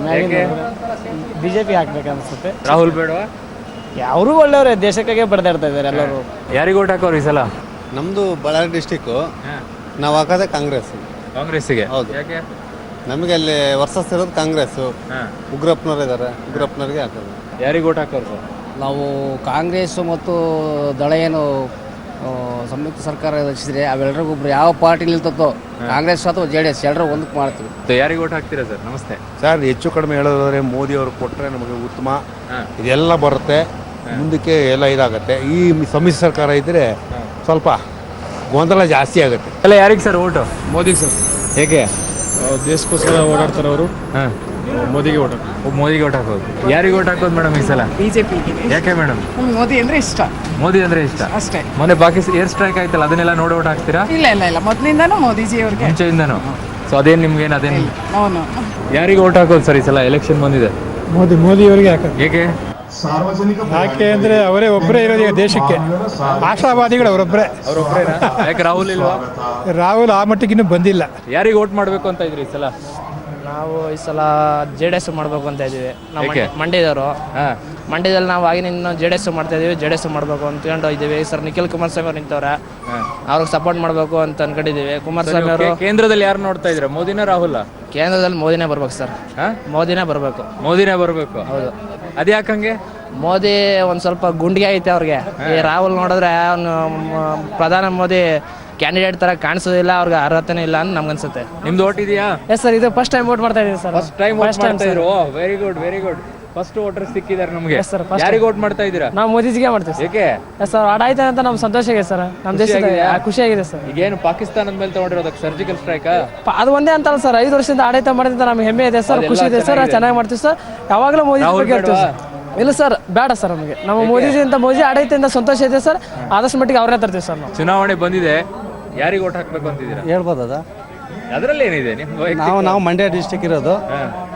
ಬಿಜೆಪಿ ಹಾಕ್ಬೇಕು ಅನ್ಸುತ್ತೆ. ರಾಹುಲ್ ಬೇಡವಾ? ಅವರು ಒಳ್ಳೆಯವರೇ, ದೇಶಕ್ಕಾಗೆ ಬಡ್ದಾಡ್ತಾ ಇದ್ದಾರೆ ಎಲ್ಲರೂ. ಯಾರಿಗೆ ಓಟ್ ಹಾಕೋರು ಈ ಸಲ? ನಮ್ಮದು ಬಳ್ಳಾರಿ ಡಿಸ್ಟಿಕ್ಕು, ನಾವು ಹಾಕೋದೇ ಕಾಂಗ್ರೆಸ್. ಕಾಂಗ್ರೆಸ್ಸಿಗೆ? ಹೌದು. ಯಾಕೆ? ನಮಗೆ ಅಲ್ಲಿ ವರ್ಸಸ್ ಇರೋದು ಕಾಂಗ್ರೆಸ್. ಉಗ್ರಪ್ಪನವ್ರು ಇದ್ದಾರೆ, ಉಗ್ರಪ್ಪನವ್ರಿಗೆ ಹಾಕೋದು. ಯಾರಿಗೆ ಓಟ್ ಹಾಕೋರು ಸರ್? ನಾವು ಕಾಂಗ್ರೆಸ್ ಮತ್ತು ದಳ ಏನು ಸಂಯುಕ್ತ ಸರ್ಕಾರ ರಚಿಸಿದ್ರೆ ಅವೆಲ್ಲರಿಗೊಬ್ರು ಯಾವ ಪಾರ್ಟಿ ನಿಲ್ತೋ ಕಾಂಗ್ರೆಸ್ ಅಥವಾ JDS ಎಲ್ಲರೂ ಒಂದಕ್ಕೆ ಮಾಡ್ತೀವಿ. ಯಾರಿಗೆ ಓಟ್ ಹಾಕ್ತೀರಾ ಸರ್? ನಮಸ್ತೆ ಸರ್. ಹೆಚ್ಚು ಕಡಿಮೆ ಹೇಳೋದಾದ್ರೆ ಮೋದಿ ಅವರು ಕೊಟ್ಟರೆ ನಮಗೆ ಉತ್ತಮ, ಇದೆಲ್ಲ ಬರುತ್ತೆ ಮುಂದಕ್ಕೆ ಎಲ್ಲ ಇದಾಗುತ್ತೆ. ಈ ಸಮ್ಮಿಶ್ರ ಸರ್ಕಾರ ಇದ್ದರೆ ಸ್ವಲ್ಪ ಗೊಂದಲ ಜಾಸ್ತಿ ಆಗುತ್ತೆ. ಎಲ್ಲ ಯಾರಿಗೆ ಸರ್ ಓಟು? ಮೋದಿ ಸರ್. ಹೇಗೆ? ದೇಶಕ್ಕೋಸ್ಕರ ಓಡಾಡ್ತಾರೆ ಅವರು. ಮೋದಿಗೆ ಓಟ್ ಮೋದಿಗೆ ಓಟ್ ಹಾಕೋದು. ಯಾರಿಗೆ ಓಟ್ ಹಾಕೋದು ಮೇಡಮ್ ಈ ಸಲ? BJP. ಯಾಕೆ ಮೇಡಮ್? ಮೋದಿ ಅಂದ್ರೆ ಇಷ್ಟ ಮೋದಿ ಅಂದ್ರೆ ಇಷ್ಟ ಅಷ್ಟೇ. ಮೊನ್ನೆ ಪಾಕಿಸ್ತಾನ ಏರ್ ಸ್ಟ್ರೈಕ್ ಆಯ್ತಲ್ಲ, ಅದನ್ನೆಲ್ಲ ನೋಡಿ ಓಟ್ ಹಾಕ್ತೀರಾ? ಇಲ್ಲ ಮೊದಲಿಂದಾನು ಮೋದಿಜಿ ಅವ್ರಿಗೆ ಮುಂಚೆಯಿಂದನು. ಸೊ ಅದೇನು ನಿಮ್ಗೇನು ಅದೇನು? ಅವನು ಯಾರಿಗೆ ಓಟ್ ಹಾಕೋದು ಸರ್ ಈ ಸಲ? ಎಲೆಕ್ಷನ್ ಬಂದಿದೆ. ಮೋದಿ ಅವರಿಗೆ ಹಾಕೋದು. ಹೇಗೆ? ಯಾಕೆ ಅಂದರೆ ಅವರೇ ಒಬ್ಬರೇ ಇರೋದು ಈಗ ದೇಶಕ್ಕೆ. ಆಶಾವಾದಿಗಳು ಅವರೊಬ್ಬರೇ. ಯಾಕೆ ರಾಹುಲ್ ಇಲ್ವಾ? ರಾಹುಲ್ ಆ ಮಟ್ಟಿಗಿನ್ನೂ ಬಂದಿಲ್ಲ. ಯಾರಿಗೆ ಓಟ್ ಮಾಡಬೇಕು ಅಂತ ಇದ್ರಿ ಈ ಸಲ? ನಾವು ಈ ಸಲ JDS ಮಾಡಬೇಕು ಅಂತ ಇದ್ದೀವಿ. ನಾವು ಯಾಕೆ? ಮಂಡ್ಯದವರು. ಮಂಡ್ಯದಲ್ಲಿ ನಾವು ಆಗಿನಿಂದ JDS ಮಾಡ್ತಾ ಇದೀವಿ, JDS ಮಾಡಬೇಕು ಅಂದ್ಕೊಂಡು ಇದ್ದೀವಿ. ಸರ್ ನಿಖಿಲ್ ಕುಮಾರಸ್ವಾಮಿ ಅವ್ರು ನಿಂತವ್ರೆ, ಅವ್ರಿಗೆ ಸಪೋರ್ಟ್ ಮಾಡಬೇಕು ಅಂತ ಅನ್ಕೊಂಡಿದ್ದೀವಿ. ಕುಮಾರಸ್ವಾಮಿ ಅವರು ಕೇಂದ್ರದಲ್ಲಿ ಯಾರು ನೋಡ್ತಾ ಇದ್ರ? ಮೋದಿನ ರಾಹುಲ್? ಕೇಂದ್ರದಲ್ಲಿ ಮೋದಿನೇ ಬರ್ಬೇಕು ಸರ್. ಮೋದಿನೇ ಬರಬೇಕು. ಮೋದಿನೇ ಬರಬೇಕು. ಹೌದು. ಅದ್ಯಾಕಂಗೆ? ಮೋದಿ ಒಂದು ಸ್ವಲ್ಪ ಗುಂಡಿಗೆ ಐತೆ ಅವ್ರಿಗೆ. ಈ ರಾಹುಲ್ ನೋಡಿದ್ರೆ ಅವನು ಪ್ರಧಾನ ಮೋದಿ ಕ್ಯಾಂಡಿಡೇಟ್ ತರ ಕಾಣಿಸೋದಿಲ್ಲ, ಅವ್ರಿಗೆ ಅರ್ಹತೆನೇ ಇಲ್ಲ ಅಂತ ನಮ್ಗನ್ಸುತ್ತೆ. ನಿಮ್ದು ಓಟ್ ಇದೆಯಾ? ಎಸ್ ಸರ್, ಇದು ಫಸ್ಟ್ ಟೈಮ್ ವೋಟ್ ಮಾಡ್ತಾ ಇದೀವಿ ಸರ್. ಫಸ್ಟ್ ಟೈಮ್ ವೋಟ್ ಮಾಡ್ತಾ ಇದ್ರು. Very good very good. First voter ಸಿಕ್ಕಿದ್ದಾರೆ ನಮಗೆ. ಯಾರಿಗೆ ವೋಟ್ ಮಾಡ್ತಾ ಇದ್ದೀರಾ? ನಾವು ಮೋದಿಜಿಗೆ ಮಾಡ್ತೀವಿ. ಏಕೆ ಸರ್? ಆಡಾಯ್ತು ಅಂತ ನಮ್ಗೆ ಸಂತೋಷ ಇದೆ ಸರ್. ನಮ್ಮ ದೇಶದ ಖುಷಿಯಾಗಿದೆ ಸರ್. ಈಗೇನು ಪಾಕಿಸ್ತಾನದ ಮೇಲೆ ತಗೊಂಡಿರೋದಕ್ಕೆ ಸರ್ಜಿಕಲ್ ಸ್ಟ್ರೈಕ್ ಅದು ಒಂದೇ ಅಂತಲ್ಲ ಸರ್, 5 ವರ್ಷದಿಂದ ಆಡಳಿತ ಮಾಡಿದಂತ ನಮ್ಗೆ ಹೆಮ್ಮೆ ಇದೆ ಸರ್, ಖುಷಿ ಇದೆ ಸರ್, ಚೆನ್ನಾಗಿ ಮಾಡ್ತೀವಿ ಸರ್. ಯಾವಾಗಲೂ ಮೋದಿ ಬಗ್ಗೆ ಹೇಳ್ತೀವಿ ಸರ್. ಇಲ್ಲ ಸರ್, ಬೇಡ ಸರ್, ನಮಗೆ ನಮ್ಮ ಮೋದಿಜಿ ಅಂತ ಮೋದಿ ಆಡಳಿತದಿಂದ ಸಂತೋಷ ಇದೆ ಸರ್. ಆದಷ್ಟು ಮಟ್ಟಿಗೆ ಅವ್ರನ್ನೇ ತರ್ತೀವಿ ಸರ್. ನಾವು ಚುನಾವಣೆ ಬಂದಿದೆ, ಯಾರಿಗೆ ಓಟ್ ಹಾಕ್ಬೇಕು ಅಂತಿದ್ದೀರಾ? ಹೇಳ್ಬೋದದ? ಅದರಲ್ಲಿ ಏನಿದೆ? ನಾವು ಮಂಡ್ಯ ಡಿಸ್ಟಿಕ್ ಇರೋದು.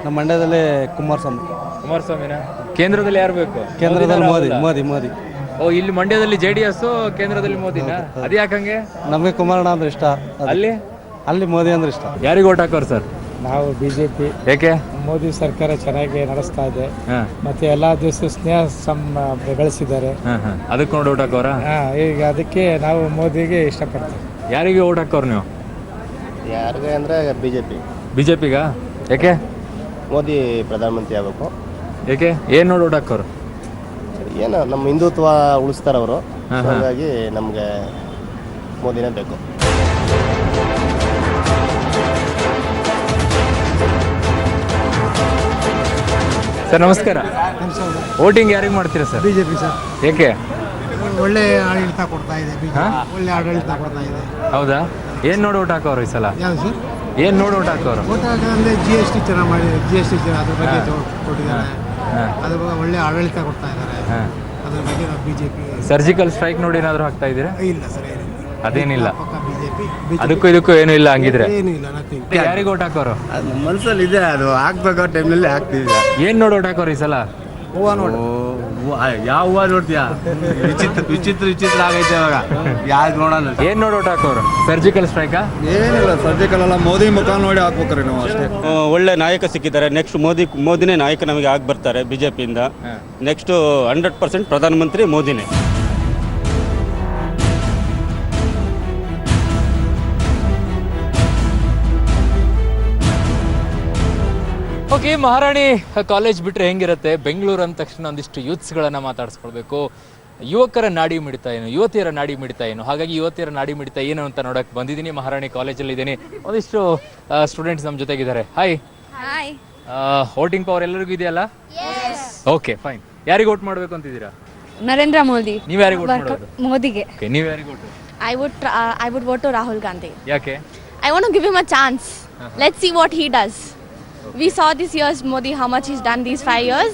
ನಮ್ಮ ಮಂಡ್ಯದಲ್ಲಿ ಕುಮಾರಸ್ವಾಮಿನ. ಕೇಂದ್ರದಲ್ಲಿ ಯಾರು ಬೇಕು? ಕೇಂದ್ರದಲ್ಲಿ ಮೋದಿ. ಓ, ಇಲ್ಲಿ ಮಂಡ್ಯದಲ್ಲಿ JDS, ಕೇಂದ್ರದಲ್ಲಿ ಮೋದಿನ. ಅದ್ಯಾಕಂಗೆ? ನಮಗೆ ಕುಮಾರಣ್ಣ ಅಂದ್ರೆ ಇಷ್ಟ. ಅಲ್ಲಿ ಮೋದಿ ಅಂದ್ರೆ ಇಷ್ಟ. ಯಾರಿಗೆ ಓಟ್ ಹಾಕೋರು ಸರ್? ನಾವು BJP. ಏಕೆ? ಮೋದಿ ಸರ್ಕಾರ ಚೆನ್ನಾಗಿ ನಡೆಸ್ತಾ ಇದೆ, ಮತ್ತೆ ಎಲ್ಲಾ ದಿವಸ ಸ್ನೇಹ ಬೆಳೆಸಿದ್ದಾರೆ. ಅದಕ್ಕೆ ನೋಡಿ ಓಟ್ ಹಾಕೋರ? ಈಗ ಅದಕ್ಕೆ ನಾವು ಮೋದಿಗೆ ಇಷ್ಟಪಡ್ತೀವಿ. ಯಾರಿಗೆ ಓಟ್ ಹಾಕೋರು ನೀವು? ಯಾರಿಗೆ ಅಂದರೆ BJP-ಗ? ಯಾಕೆ? ಮೋದಿ ಪ್ರಧಾನಮಂತ್ರಿ ಆಗಬೇಕು. ಏಕೆ? ಏನು ನೋಡಿ ಓಟ್ ಹಾಕೋರು? ಏನು ನಮ್ಮ ಹಿಂದುತ್ವ ಉಳಿಸ್ತಾರೆ ಅವರು, ಹಾಗಾಗಿ ನಮಗೆ ಮೋದಿನೇ ಬೇಕು. ಸರ್ ನಮಸ್ಕಾರ. ವೋಟಿಂಗ್ ಯಾರಿಗೆ ಮಾಡ್ತೀರಾ ಸರ್? BJP sir. ಏಕೆ? ಒಳ್ಳೆ ಆಡಳಿತ ಕೊಡ್ತಾ ಇದೆ. ಒಳ್ಳೆ ಆಡಳಿತ ಕೊಡ್ತಾ ಇದೆ. ಹೌದಾ? ಏನು ನೋಡಿ ಓಟ್ ಹಾಕೋರು ಈ ಸಲ? ಯಾವುದು ಸರ್? ಏನು ನೋಡಿ ಓಟ್ ಹಾಕೋರು? ಓಟ್ ಹಾಕೋದಂದ್ರೆ GST ಚೆನ್ನಾಗಿ ಮಾಡಿದ್ದಾರೆ. GST ಅದ್ರ ಬಗ್ಗೆ ಕೊಟ್ಟಿದ್ದಾರೆ. ಅದ್ರ ಬಗ್ಗೆ ಒಳ್ಳೆ ಆಡಳಿತ ಕೊಡ್ತಾ ಇದ್ದಾರೆ. ಅದ್ರ ಬಗ್ಗೆ ನಾವು BJP. ಸರ್ಜಿಕಲ್ ಸ್ಟ್ರೈಕ್ ನೋಡಿ ಏನಾದರೂ ಹಾಕ್ತಾ ಇದ್ದೀರಾ? ಇಲ್ಲ ಸರ್, ಏನಿಲ್ಲ. ಅದೇನಿಲ್ಲ. BJP. ಅದಕ್ಕೂ ಇದಕ್ಕೂ ಏನೂ ಇಲ್ಲ ಹಂಗಿದ್ರೆ? ಏನೂ ಇಲ್ಲ, ನಥಿಂಗ್. ಯಾರಿಗೆ ಓಟ್ ಹಾಕೋರು? ಅದು ಮನಸ್ಸಲ್ಲಿ ಇದೆ, ಅದು ಹಾಕ್ಬೇಕು ಟೈಮ್ನಲ್ಲಿ ಹಾಕ್ತೀವಿ. ಏನು ನೋಡಿ ಓಟ್ ಹಾಕೋರು ಈ ಸಲ? ಹೂವು ನೋಡಿ. ಯಾವ ಹೂವು ನೋಡ್ತೀಯಾ? ವಿಚಿತ್ರ ಆಗೈತೆ ಇವಾಗ. ಯಾರು ನೋಡೋಣ? ಏನು ನೋಡಿ ಓಟ್ ಹಾಕೋರು? ಸರ್ಜಿಕಲ್ ಸ್ಟ್ರೈಕಾ? ಏನಿಲ್ಲ, ಸರ್ಜಿಕಲ್ ಅಲ್ಲ, ಮೋದಿ ಮುಖ ನೋಡಿ ಹಾಕ್ಬೇಕ್ರಿ ನಾವು ಅಷ್ಟೇ. ಒಳ್ಳೆ ನಾಯಕ ಸಿಕ್ಕಿದ್ದಾರೆ. ನೆಕ್ಸ್ಟ್ ಮೋದಿನೇ ನಾಯಕ ನಮಗೆ ಆಗಿ ಬರ್ತಾರೆ BJP-ಯಿಂದ. ನೆಕ್ಸ್ಟು 100% ಪ್ರಧಾನಮಂತ್ರಿ ಮೋದಿನೇ. ಓಕೆ, ಮಹಾರಾಣಿ ಕಾಲೇಜ್ ಬಿಟ್ಟರೆ ಹೆಂಗಿರುತ್ತೆ? ಬೆಂಗಳೂರು ಅಂದ ತಕ್ಷಣ ಒಂದಿಷ್ಟು ಯೂತ್ಸ್ಗಳನ್ನು ಮಾತಾಡಿಸ್ಕೊಳ್ಬೇಕು. ಯುವಕರ ನಾಡಿ ಮಿಡಿತ ಏನು, ಯುವತಿಯರ ನಾಡಿ ಮಿಡಿತ ಏನು, ಹಾಗಾಗಿ ಯುವತಿಯರ ನಾಡಿ ಮಿಡಿತ ಏನು ಅಂತ ನೋಡಕ್ಕೆ ಬಂದಿದ್ದೀನಿ. ಮಹಾರಾಣಿ ಕಾಲೇಜಲ್ಲಿ ಇದ್ದೀನಿ. ಒಂದಿಷ್ಟು ಸ್ಟೂಡೆಂಟ್ಸ್ ನಮ್ಮ ಜೊತೆಗಿದ್ದಾರೆ. ಹಾಯ್. ವೋಟಿಂಗ್ ಪವರ್ ಎಲ್ಲರಿಗೂ ಇದೆಯಲ್ಲ? Okay, fine. ಯಾರಿಗೆ ವೋಟ್ ಮಾಡಬೇಕು ಅಂತಿದ್ದೀರಾ? ನರೇಂದ್ರ ಮೋದಿ. ನೀವು ಯಾರಿಗೆ ವೋಟ್ ಮಾಡೋದು? ಮೋದಿಗೆ. ನೀವು ಯಾರಿಗೆ vote? I would vote to Rahul Gandhi. ಯಾಕೆ? I want to give him a chance. Let's see what he does. We saw this year's Modi how much he's done these 5 years.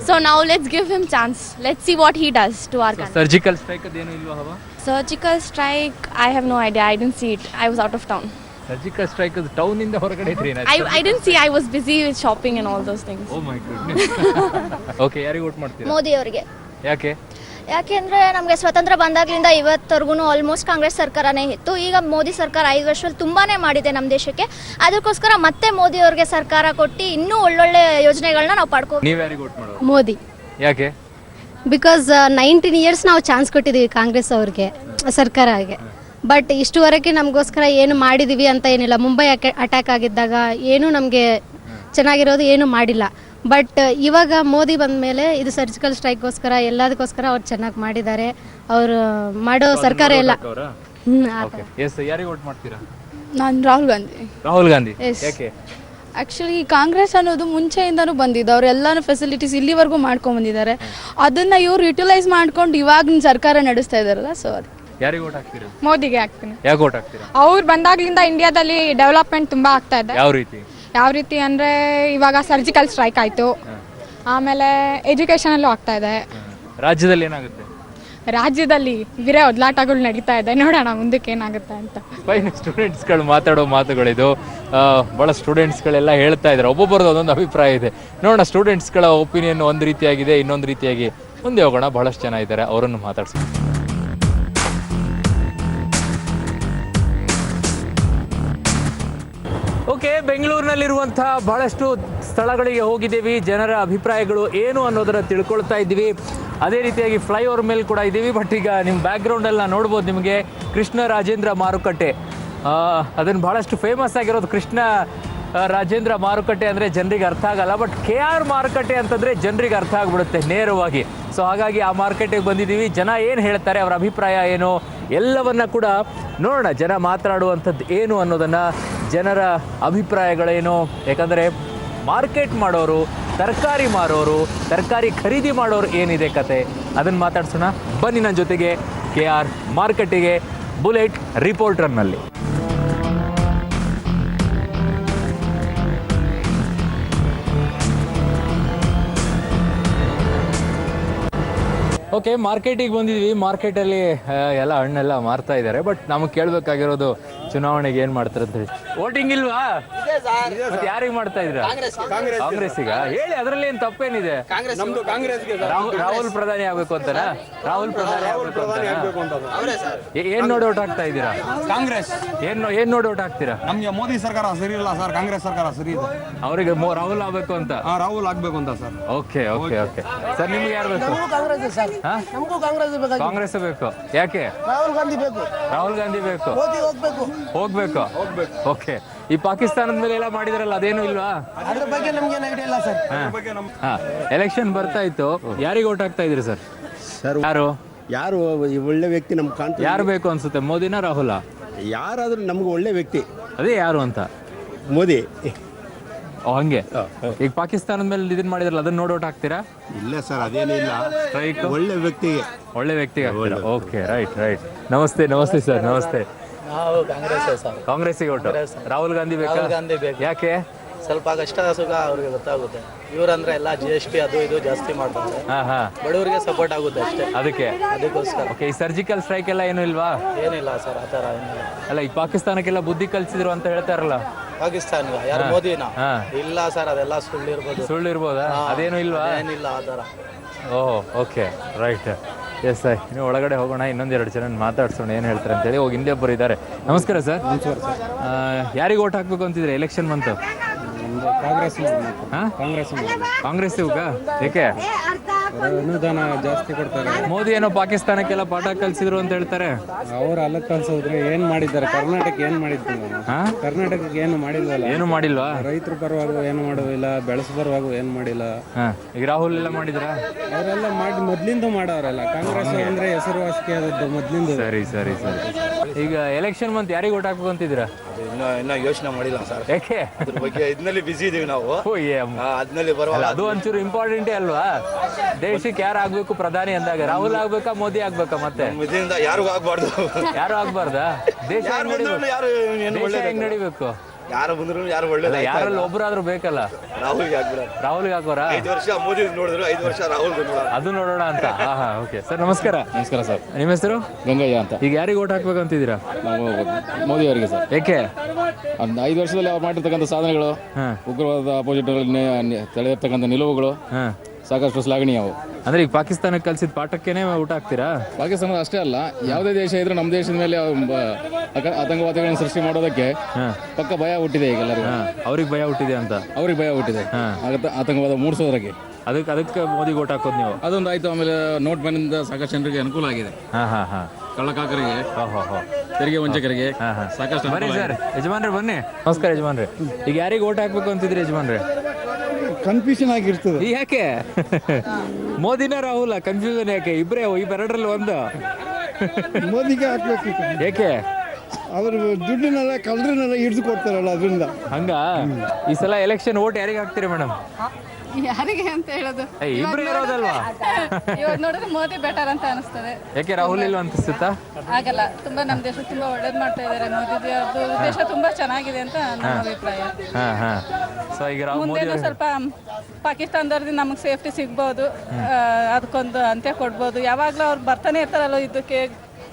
So now let's give him chance. Let's see what he does to our country. Surgical strike ಅದೇನು ಇಲ್ವಾ ಹವಾ? Surgical strike, I have no idea. I didn't see it. I was out of town. Surgical strike town ಇಂದ ಹೊರಗಡೆ ಇದ್ರಿ? I didn't see. I was busy with shopping and all those things. Oh my goodness. Okay, ಯಾರಿಗೆ vote ಮಾಡ್ತೀರಾ? ಮೋದಿ ಅವರಿಗೆ. ಯಾಕೆ? ಯಾಕೆಂದರೆ ನಮಗೆ ಸ್ವತಂತ್ರ ಬಂದಾಗಲಿಂದ ಇವತ್ತವರೆಗೂ ಆಲ್ಮೋಸ್ಟ್ ಕಾಂಗ್ರೆಸ್ ಸರ್ಕಾರನೇ ಇತ್ತು. ಈಗ ಮೋದಿ ಸರ್ಕಾರ 5 ವರ್ಷದಲ್ಲಿ ತುಂಬಾ ಮಾಡಿದೆ ನಮ್ಮ ದೇಶಕ್ಕೆ. ಅದಕ್ಕೋಸ್ಕರ ಮತ್ತೆ ಮೋದಿ ಅವ್ರಿಗೆ ಸರ್ಕಾರ ಕೊಟ್ಟು ಇನ್ನೂ ಒಳ್ಳೊಳ್ಳೆ ಯೋಜನೆಗಳನ್ನ ನಾವು ಪಡ್ಕೋ. ನೀವು ಯಾರಿಗೆ ವೋಟ್ ಮಾಡೋದು? ಮೋದಿ. ಯಾಕೆ? ಬಿಕಾಸ್ 19 ಇಯರ್ಸ್ ನಾವು ಚಾನ್ಸ್ ಕೊಟ್ಟಿದ್ದೀವಿ ಕಾಂಗ್ರೆಸ್ ಅವ್ರಿಗೆ ಸರ್ಕಾರಕ್ಕೆ. ಬಟ್ ಇಷ್ಟುವರೆಗೆ ನಮಗೋಸ್ಕರ ಏನು ಮಾಡಿದ್ದೀವಿ ಅಂತ ಏನಿಲ್ಲ. ಮುಂಬೈ ಅಟ್ಯಾಕ್ ಆಗಿದ್ದಾಗ ಏನು ನಮಗೆ ಚೆನ್ನಾಗಿರೋದು ಏನು ಮಾಡಿಲ್ಲ. ಬಟ್ ಇವಾಗ ಮೋದಿ ಬಂದ ಮೇಲೆ ಇದು ಸರ್ಜಿಕಲ್ ಸ್ಟ್ರೈಕ್ಗೋಸ್ಕರ ಎಲ್ಲದಕ್ಕೋಸ್ಕರ ಅವ್ರು ಚೆನ್ನಾಗಿ ಮಾಡಿದ್ದಾರೆ. ಅವರು ಮಾಡೋ ಸರ್ಕಾರ ಎಲ್ಲ ಯಾರಿಗೆ ವೋಟ್ ಮಾಡ್ತೀರಾ? ನಾನು ರಾಹುಲ್ ಗಾಂಧಿ. ರಾಹುಲ್ ಗಾಂಧಿ Yes. ಯಾಕೆ? ಆ್ಯಕ್ಚುಲಿ ಕಾಂಗ್ರೆಸ್ ಅನ್ನೋದು ಮುಂಚೆಯಿಂದನೂ ಬಂದಿದ್ದು, ಅವ್ರು ಎಲ್ಲಾನು ಫೆಸಿಲಿಟೀಸ್ ಇಲ್ಲಿವರೆಗೂ ಮಾಡ್ಕೊಂಡು ಬಂದಿದ್ದಾರೆ. ಅದನ್ನು ಇವ್ರು ಯುಟಿಲೈಸ್ ಮಾಡ್ಕೊಂಡು ಇವಾಗಿನ ಸರ್ಕಾರ ನಡೆಸ್ತಾ ಇದ್ದಾರಲ್ಲ, ಸೊ ಅದು ಯಾರಿಗೆ ವೋಟ್ ಹಾಕ್ತೀರಾ? ಮೋದಿಗೆ ಹಾಕ್ತೀನಿ. ಯಾಕೆ ವೋಟ್ ಹಾಕ್ತೀರಾ? ಅವ್ರು ಬಂದಾಗ್ಲಿಂದ ಇಂಡಿಯಾದಲ್ಲಿ ಡೆವಲಪ್ಮೆಂಟ್ ತುಂಬ ಆಗ್ತಾ ಇದೆ. ಯಾವ ರೀತಿ ಅಂದರೆ ಇವಾಗ ಸರ್ಜಿಕಲ್ ಸ್ಟ್ರೈಕ್ ಆಯಿತು, ಆಮೇಲೆ ಎಜುಕೇಷನಲ್ಲೂ ಆಗ್ತಾ ಇದೆ. ರಾಜ್ಯದಲ್ಲಿ ಏನಾಗುತ್ತೆ? ರಾಜ್ಯದಲ್ಲಿ ಬೇರೆ ಒದ್ಲಾಟಗಳು ನಡೀತಾ ಇದೆ, ನೋಡೋಣ ಮುಂದಕ್ಕೆ ಏನಾಗುತ್ತೆ ಅಂತ. ಸ್ಟೂಡೆಂಟ್ಸ್ಗಳು ಮಾತಾಡೋ ಮಾತುಗಳಿದು. ಭಾಳ ಸ್ಟೂಡೆಂಟ್ಸ್ಗಳೆಲ್ಲ ಹೇಳ್ತಾ ಇದ್ದಾರೆ, ಒಬ್ಬೊಬ್ಬರದ್ದು ಒಂದೊಂದು ಅಭಿಪ್ರಾಯ ಇದೆ. ನೋಡೋಣ, ಸ್ಟೂಡೆಂಟ್ಸ್ಗಳ ಒಪಿನಿಯನ್ ಒಂದು ರೀತಿಯಾಗಿದೆ, ಇನ್ನೊಂದು ರೀತಿಯಾಗಿ ಮುಂದೆ ಹೋಗೋಣ. ಬಹಳಷ್ಟು ಜನ ಇದ್ದಾರೆ, ಅವರನ್ನು ಮಾತಾಡ್ಸ್ತೀವಿ. ಓಕೆ, ಬೆಂಗಳೂರಿನಲ್ಲಿರುವಂತಹ ಬಹಳಷ್ಟು ಸ್ಥಳಗಳಿಗೆ ಹೋಗಿದ್ದೀವಿ. ಜನರ ಅಭಿಪ್ರಾಯಗಳು ಏನು ಅನ್ನೋದನ್ನು ತಿಳ್ಕೊಳ್ತಾ ಇದ್ದೀವಿ. ಅದೇ ರೀತಿಯಾಗಿ ಫ್ಲೈಓವರ್ ಮೇಲೆ ಕೂಡ ಇದ್ದೀವಿ. ಬಟ್ ಈಗ ನಿಮ್ಮ ಬ್ಯಾಕ್ಗ್ರೌಂಡಲ್ಲಿ ನೋಡ್ಬೋದು ನಿಮಗೆ ಕೃಷ್ಣ ರಾಜೇಂದ್ರ ಮಾರುಕಟ್ಟೆ. ಅದನ್ನು ಬಹಳಷ್ಟು ಫೇಮಸ್ ಆಗಿರೋದು ಕೃಷ್ಣ ರಾಜೇಂದ್ರ ಮಾರುಕಟ್ಟೆ ಅಂದರೆ ಜನರಿಗೆ ಅರ್ಥ ಆಗಲ್ಲ. ಬಟ್ KR ಮಾರುಕಟ್ಟೆ ಅಂತಂದರೆ ಜನರಿಗೆ ಅರ್ಥ ಆಗಿಬಿಡುತ್ತೆ ನೇರವಾಗಿ. ಸೊ ಹಾಗಾಗಿ ಆ ಮಾರ್ಕೆಟಿಗೆ ಬಂದಿದ್ದೀವಿ. ಜನ ಏನು ಹೇಳ್ತಾರೆ, ಅವರ ಅಭಿಪ್ರಾಯ ಏನು, ಎಲ್ಲವನ್ನ ಕೂಡ ನೋಡೋಣ. ಜನ ಮಾತನಾಡುವಂಥದ್ದು ಏನು ಅನ್ನೋದನ್ನು, ಜನರ ಅಭಿಪ್ರಾಯಗಳೇನು. ಯಾಕಂದರೆ ಮಾರ್ಕೆಟ್ ಮಾಡೋರು, ತರಕಾರಿ ಮಾರೋರು, ತರಕಾರಿ ಖರೀದಿ ಮಾಡೋರು ಏನಿದೆ ಕತೆ, ಅದನ್ನು ಮಾತಾಡ್ಸೋಣ. ಬನ್ನಿ ನನ್ನ ಜೊತೆಗೆ KR ಮಾರ್ಕೆಟಿಗೆ ಬುಲೆಟ್ ರಿಪೋರ್ಟರ್ನಲ್ಲಿ. ಓಕೆ, ಮಾರ್ಕೆಟಿಗೆ ಬಂದಿದ್ವಿ. ಮಾರ್ಕೆಟಲ್ಲಿ ಎಲ್ಲ ಹಣ್ಣೆಲ್ಲ ಮಾರ್ತಾ ಇದ್ದಾರೆ. ಬಟ್ ನಮಗೆ ಕೇಳಬೇಕಾಗಿರೋದು ಚುನಾವಣೆಗೆ ಏನು ಮಾಡ್ತಾರೆ ಅಂತ ಹೇಳಿ. ವೋಟಿಂಗ್ ಇಲ್ವಾ? ಯಾರಿಗೆ ಮಾಡ್ತಾ ಇದ್ರ? ಕಾಂಗ್ರೆಸ್ಸಿಗ? ಹೇಳಿ, ಅದರಲ್ಲಿ ಏನು ತಪ್ಪೇನಿದೆ? ರಾಹುಲ್ ಪ್ರಧಾನಿ ಆಗ್ಬೇಕು ಅಂತನಾ? ರಾಹುಲ್ ಪ್ರಧಾನಿ ಆಗ್ಬೇಕು ಅಂತ ಏನ್ ನೋಡಿ ಓಟ್ ಹಾಕ್ತಾ ಇದ್ದೀರಾ? ಕಾಂಗ್ರೆಸ್. ಏನ್ ನೋಡಿ ಓಟ್ ಹಾಕ್ತೀರಾ? ನಮ್ಗೆ ಮೋದಿ ಸರ್ಕಾರ ಸರಿ ಇಲ್ಲ ಸರ್, ಕಾಂಗ್ರೆಸ್ ಸರ್ಕಾರ ಸರಿ ಇದೆ. ಅವರಿಗೆ ರಾಹುಲ್ ಆಗ್ಬೇಕು ಅಂತ? ರಾಹುಲ್ ಆಗ್ಬೇಕು ಅಂತ sir. Okay okay okay sir, ನಿಮ್ಗೆ ಯಾರು ಬೇಕು? ಕಾಂಗ್ರೆಸ್ ಬೇಕು. ಯಾಕೆ? ರಾಹುಲ್ ಗಾಂಧಿ ಬೇಕು. ರಾಹುಲ್ ಗಾಂಧಿ ಬೇಕು. ಹೋಗ್ಬೇಕು. ಓಕೆ, ಈ ಪಾಕಿಸ್ತಾನದ ಮೇಲೆ ಎಲ್ಲ ಮಾಡಿದಾರಲ್ಲ, ಅದೇನು ಇಲ್ವಾ? ಅದ್ರ ಬಗ್ಗೆ ನಮ್ಗೆ ಐಡಿಯಾ ಇಲ್ಲ ಸರ್. ಎಲೆಕ್ಷನ್ ಬರ್ತಾ ಇತ್ತು, ಯಾರಿಗೆ ಓಟ್ ಹಾಕ್ತಾ ಇದ್ರಿ ಸರ್? ಯಾರು ಒಳ್ಳೆ ವ್ಯಕ್ತಿ ನಮ್ಗೆ ಕಾಣ್ತಾರೆ. ಯಾರು ಬೇಕು ಅನ್ಸುತ್ತೆ, ಮೋದಿನ ರಾಹುಲ? ಯಾರಾದ್ರೂ ನಮ್ಗೆ ಒಳ್ಳೆ ವ್ಯಕ್ತಿ. ಅದೇ ಯಾರು ಅಂತ? ಮೋದಿ. ಹಂಗೆ. ಈಗ ಪಾಕಿಸ್ತಾನದ ಮೇಲೆ ಇದನ್ನ ಮಾಡಿದ್ರಲ್ಲ, ಅದನ್ನ ನೋಡಿ ಓಟ್ ಹಾಕ್ತೀರಾ? ಇಲ್ಲ ಸರ್, ಅದೇನಿಲ್ಲ. ಒಳ್ಳೆ ವ್ಯಕ್ತಿಗೆ. ಒಳ್ಳೆ ವ್ಯಕ್ತಿಗೆ. Okay, right. ನಮಸ್ತೆ ಸರ್. ನಮಸ್ತೆ. ಕಾಂಗ್ರೆಸ್ಸಿಗೆ ಓಟು. ರಾಹುಲ್ ಗಾಂಧಿ ಬೇಕಾ? ಯಾಕೆ? ಸ್ವಲ್ಪ ಕಷ್ಟ ಸುಖ ಅವ್ರಿಗೆ ಗೊತ್ತಾಗುತ್ತೆ. ಇವರಂದ್ರೆ ಎಲ್ಲ GST ಅದು ಇದು ಜಾಸ್ತಿ ಮಾಡ್ತಾರೆ, ಬಡವರಿಗೆ ಸಪೋರ್ಟ್ ಆಗುತ್ತೆ ಅಷ್ಟೇ. ಅದಕ್ಕೋಸ್ಕರ. ಓಕೆ, ಈ ಸರ್ಜಿಕಲ್ ಸ್ಟ್ರೈಕ್ ಎಲ್ಲ ಏನು ಇಲ್ವಾ? ಏನಿಲ್ಲ ಸರ್, ಆ ಥರ ಏನಿಲ್ಲ. ಅಲ್ಲ, ಈ ಪಾಕಿಸ್ತಾನಕ್ಕೆಲ್ಲ ಬುದ್ಧಿ ಕಲಿಸಿದ್ರು ಅಂತ ಹೇಳ್ತಾರಲ್ಲ. ಪಾಕಿಸ್ತಾನ ಯಾರು ಮೋದಿನ? ಇಲ್ಲ ಸರ್, ಅದೆಲ್ಲ ಸುಳ್ಳಿರ್ಬೋದಾ? ಅದೇನು ಇಲ್ವಾ? ಏನಿಲ್ಲ ಆ ಥರ. ಓಹ್, ಓಕೆ, ರೈಟ್. ಎಸ್ ಸರ್, ಇನ್ನು ಒಳಗಡೆ ಹೋಗೋಣ. ಇನ್ನೊಂದೆರಡು ಜನ ಮಾತಾಡ್ಸೋಣ, ಏನು ಹೇಳ್ತಾರೆ ಅಂತೇಳಿ. ಹೋಗಿ ಹಿಂದೆ ಒಬ್ಬರು ಇದ್ದಾರೆ. ನಮಸ್ಕಾರ ಸರ್. ಯಾರಿಗೆ ಓಟ್ ಹಾಕ್ಬೇಕು ಅಂತಿದ್ರೆ? ಎಲೆಕ್ಷನ್ ಬಂತು. ಕಾಂಗ್ರೆಸ್ ಏಕೆ? ಅನುದಾನ ಜಾಸ್ತಿ ಕೊಡ್ತಾರೆ. ಮೋದಿ ಏನೋ ಪಾಕಿಸ್ತಾನಕ್ಕೆಲ್ಲ ಪಾಠ ಕಲಿಸಿದ್ರು ಅಂತ ಹೇಳ್ತಾರೆ. ಅವ್ರು ಅಲ್ಲ ಕಲ್ಸಿದ್ರೆ ಏನ್ ಮಾಡಿದ್ದಾರೆ? ಕರ್ನಾಟಕ ಏನ್ ಮಾಡಿದ್ರು? ಕರ್ನಾಟಕಕ್ಕೆ ಏನು ಮಾಡಿಲ್ವಲ್ಲ. ಏನು ಮಾಡಿಲ್ವಾ? ರೈತರ ಪರವಾಗಿ ಏನು ಮಾಡೋದಿಲ್ಲ, ಬೆಳೆಸ ಪರವಾಗಿ ಏನು ಮಾಡಿಲ್ಲ. ಈಗ ರಾಹುಲ್ ಎಲ್ಲ ಮಾಡಿದ್ರ? ಅವರೆಲ್ಲ ಮಾಡಿ ಮೊದ್ಲಿಂದ ಮಾಡೋರಲ್ಲ. ಕಾಂಗ್ರೆಸ್ ಅಂದ್ರೆ ಹೆಸರುವಾಸಿ ಆದದ್ದು ಮೊದ್ಲಿಂದ. ಸರಿ. ಈಗ ಎಲೆಕ್ಷನ್ ಮಂತ್ ಯಾರಿಗೆ ಓಟ್ ಹಾಕ್ಬೇಕು ಅಂತಿದ್ದೀರಾ? ಇನ್ನ ಯೋಚನೆ ಮಾಡಿಲ್ಲ ಸರ್. ಯಾಕೆ? ಅದ್ರ ಬಗ್ಗೆ ಇದನ್ನಲ್ಲಿ ಬಿಸಿ ಇದೀವಿ ನಾವು. ಅದ್ನಲ್ಲಿ ಅದು ಒಂಚೂರು ಇಂಪಾರ್ಟೆಂಟೇ ಅಲ್ವಾ? ದೇಶಕ್ಕೆ ಯಾರು ಆಗ್ಬೇಕು ಪ್ರಧಾನಿ ಅಂದಾಗ? ರಾಹುಲ್ ಆಗ್ಬೇಕಾ, ಮೋದಿ ಆಗ್ಬೇಕಾ? ಮತ್ತೆ ಇದರಿಂದ ಯಾರು ಆಗ್ಬಾರ್ದು. ಯಾರು ಆಗ್ಬಾರ್ದಾ? ದೇಶ ಹೆಂಗ್ ನಡಿಬೇಕು? ಯಾರು ಬಂದ್ರು ಯಾರು ಒಳ್ಳೆ, ಯಾರಲ್ಲಿ ಒಬ್ಬರಾದ್ರೂ ಬೇಕಲ್ಲ. ರಾಹುಲ್ಗೆ ಹಾಕೋರಾ? 5 ವರ್ಷ ಮೋದಿ ನೋಡಿದ್ರು, 5 ವರ್ಷ ರಾಹುಲ್ ಅದು ನೋಡೋಣ ಅಂತ. ಓಕೆ ಸರ್, ನಮಸ್ಕಾರ. ನಮಸ್ಕಾರ ಸರ್. ನಿಮ್ಮ ಹೆಸರು? ಗಂಗಯ್ಯ ಅಂತ. ಈಗ ಯಾರಿಗೆ ಓಟ್ ಹಾಕ್ಬೇಕು ಅಂತಿದ್ದೀರಾ? ನಾವು ಮೋದಿ ಅವರಿಗೆ ಸರ್. ಏಕೆ? 5 ವರ್ಷದಲ್ಲಿ ಅವ್ರು ಮಾಡಿರ್ತಕ್ಕಂಥ ಸಾಧನೆಗಳು, ಉಗ್ರವಾದ ಅಪೋಸಿಟ್ ತಡೆದಿರ್ತಕ್ಕಂಥ ನಿಲುವುಗಳು ಸಾಕಷ್ಟು ಶ್ಲಾಘನೀಯ ಅವು. ಅಂದ್ರೆ ಈಗ ಪಾಕಿಸ್ತಾನಕ್ಕೆ ಕಲಿಸಿದ ಪಾಠಕ್ಕೇನೆ ಊಟ ಹಾಕ್ತೀರಾ? ಪಾಕಿಸ್ತಾನ ಅಷ್ಟೇ ಅಲ್ಲ, ಯಾವುದೇ ದೇಶ ಇದ್ರೂ ನಮ್ಮ ದೇಶದ ಮೇಲೆ ಆತಂಕವಾದಿಗಳನ್ನು ಸೃಷ್ಟಿ ಮಾಡೋದಕ್ಕೆ ಪಕ್ಕ ಭಯ ಹುಟ್ಟಿದೆ ಈಗ ಎಲ್ಲರಿಗೂ. ಅವ್ರಿಗೆ ಭಯ ಹುಟ್ಟಿದೆ ಅಂತ? ಅವ್ರಿಗೆ ಭಯ ಹುಟ್ಟಿದೆ ಆತಂಕವಾದ ಮೂಡಿಸೋದ್ರಿಗೆ. ಅದಕ್ಕೆ ಮೋದಿ ಓಟ್ ಹಾಕೋದು ನೀವು? ಅದೊಂದು ಆಯ್ತು. ಆಮೇಲೆ ನೋಟ್ ಬ್ಯಾನಿಂದ ಸಾಕಷ್ಟು ಜನರಿಗೆ ಅನುಕೂಲ ಆಗಿದೆ. ಕಳ್ಳಕಾಕರಿಗೆ ತೆರಿಗೆ ವಂಚಕರಿಗೆ ಸಾಕಷ್ಟು ಬನ್ನಿ ಸರ್ ಯಜಮಾನ್ರೆ ಬನ್ನಿ. ನಮಸ್ಕಾರ ಯಜಮಾನ್ರೆ. ಈಗ ಯಾರಿಗೆ ಓಟ್ ಹಾಕ್ಬೇಕು ಅಂತಿದ್ರಿ ಯಜಮಾನ್ರೆ? ಕನ್ಫ್ಯೂಷನ್ ಆಗಿರ್ತದೆ. ಯಾಕೆ ಮೋದಿನ ರಾಹುಲ ಕನ್ಫ್ಯೂಷನ್ ಯಾಕೆ? ಇಬ್ಬೆರಡರಲ್ಲಿ ಒಂದು ಮೋದಿಗೆ ಹಾಕ್ಬೇಕು. ಏಕೆ? ಅವರು ದುಡ್ಡಿನೆಲ್ಲ ಕಳ್ಳರನ್ನೆಲ್ಲ ಹಿಡಿದು ಕೊಡ್ತಾರಲ್ಲ ಅದರಿಂದ. ಹಂಗ ಈ ಸಲ ಎಲೆಕ್ಷನ್ ಓಟ್ ಯಾರಿಗೆ ಹಾಕ್ತೀರಿ ಮೇಡಮ್? ಯಾರಿಗೆ ಅಂತ ಹೇಳೋದು, ಇಬ್ರು ಇರೋದಲ್ವಾ? ಇವಾಗ ನೋಡಿದ್ರೆ ಮೋದಿ ಬೆಟರ್ ಅಂತ ಅನಿಸ್ತದೆ. ಯಾಕೆ ರಾಹುಲ್ ಇಲ್ವಾ ಅನ್ಸುತ್ತಾ? ಆಗಲ್ಲ, ತುಂಬಾ ನಮ್ಮ ದೇಶ ತುಂಬಾ ಒಳ್ಳೇದ್ ಮಾಡ್ತಾ ಇದ್ದಾರೆ ಮೋದಿ. ಅವ್ರದ್ದು ದೇಶ ತುಂಬಾ ಚೆನ್ನಾಗಿದೆ ಅಂತ ನಮ್ಮ ಅಭಿಪ್ರಾಯ. ಸೊ ಈಗ ರಾಹುಲ್ ಮೋದಿ ಮುಂದೇನು ಸ್ವಲ್ಪ ಪಾಕಿಸ್ತಾನದವ್ರದ್ದು ನಮಗೆ ಸೇಫ್ಟಿ ಸಿಗ್ಬೋದು, ಅದಕ್ಕೊಂದು ಅಂತ್ಯ ಕೊಡ್ಬೋದು. ಯಾವಾಗಲೂ ಅವ್ರು ಬರ್ತಾನೆ ಇರ್ತಾರಲ್ಲ, ಇದಕ್ಕೆ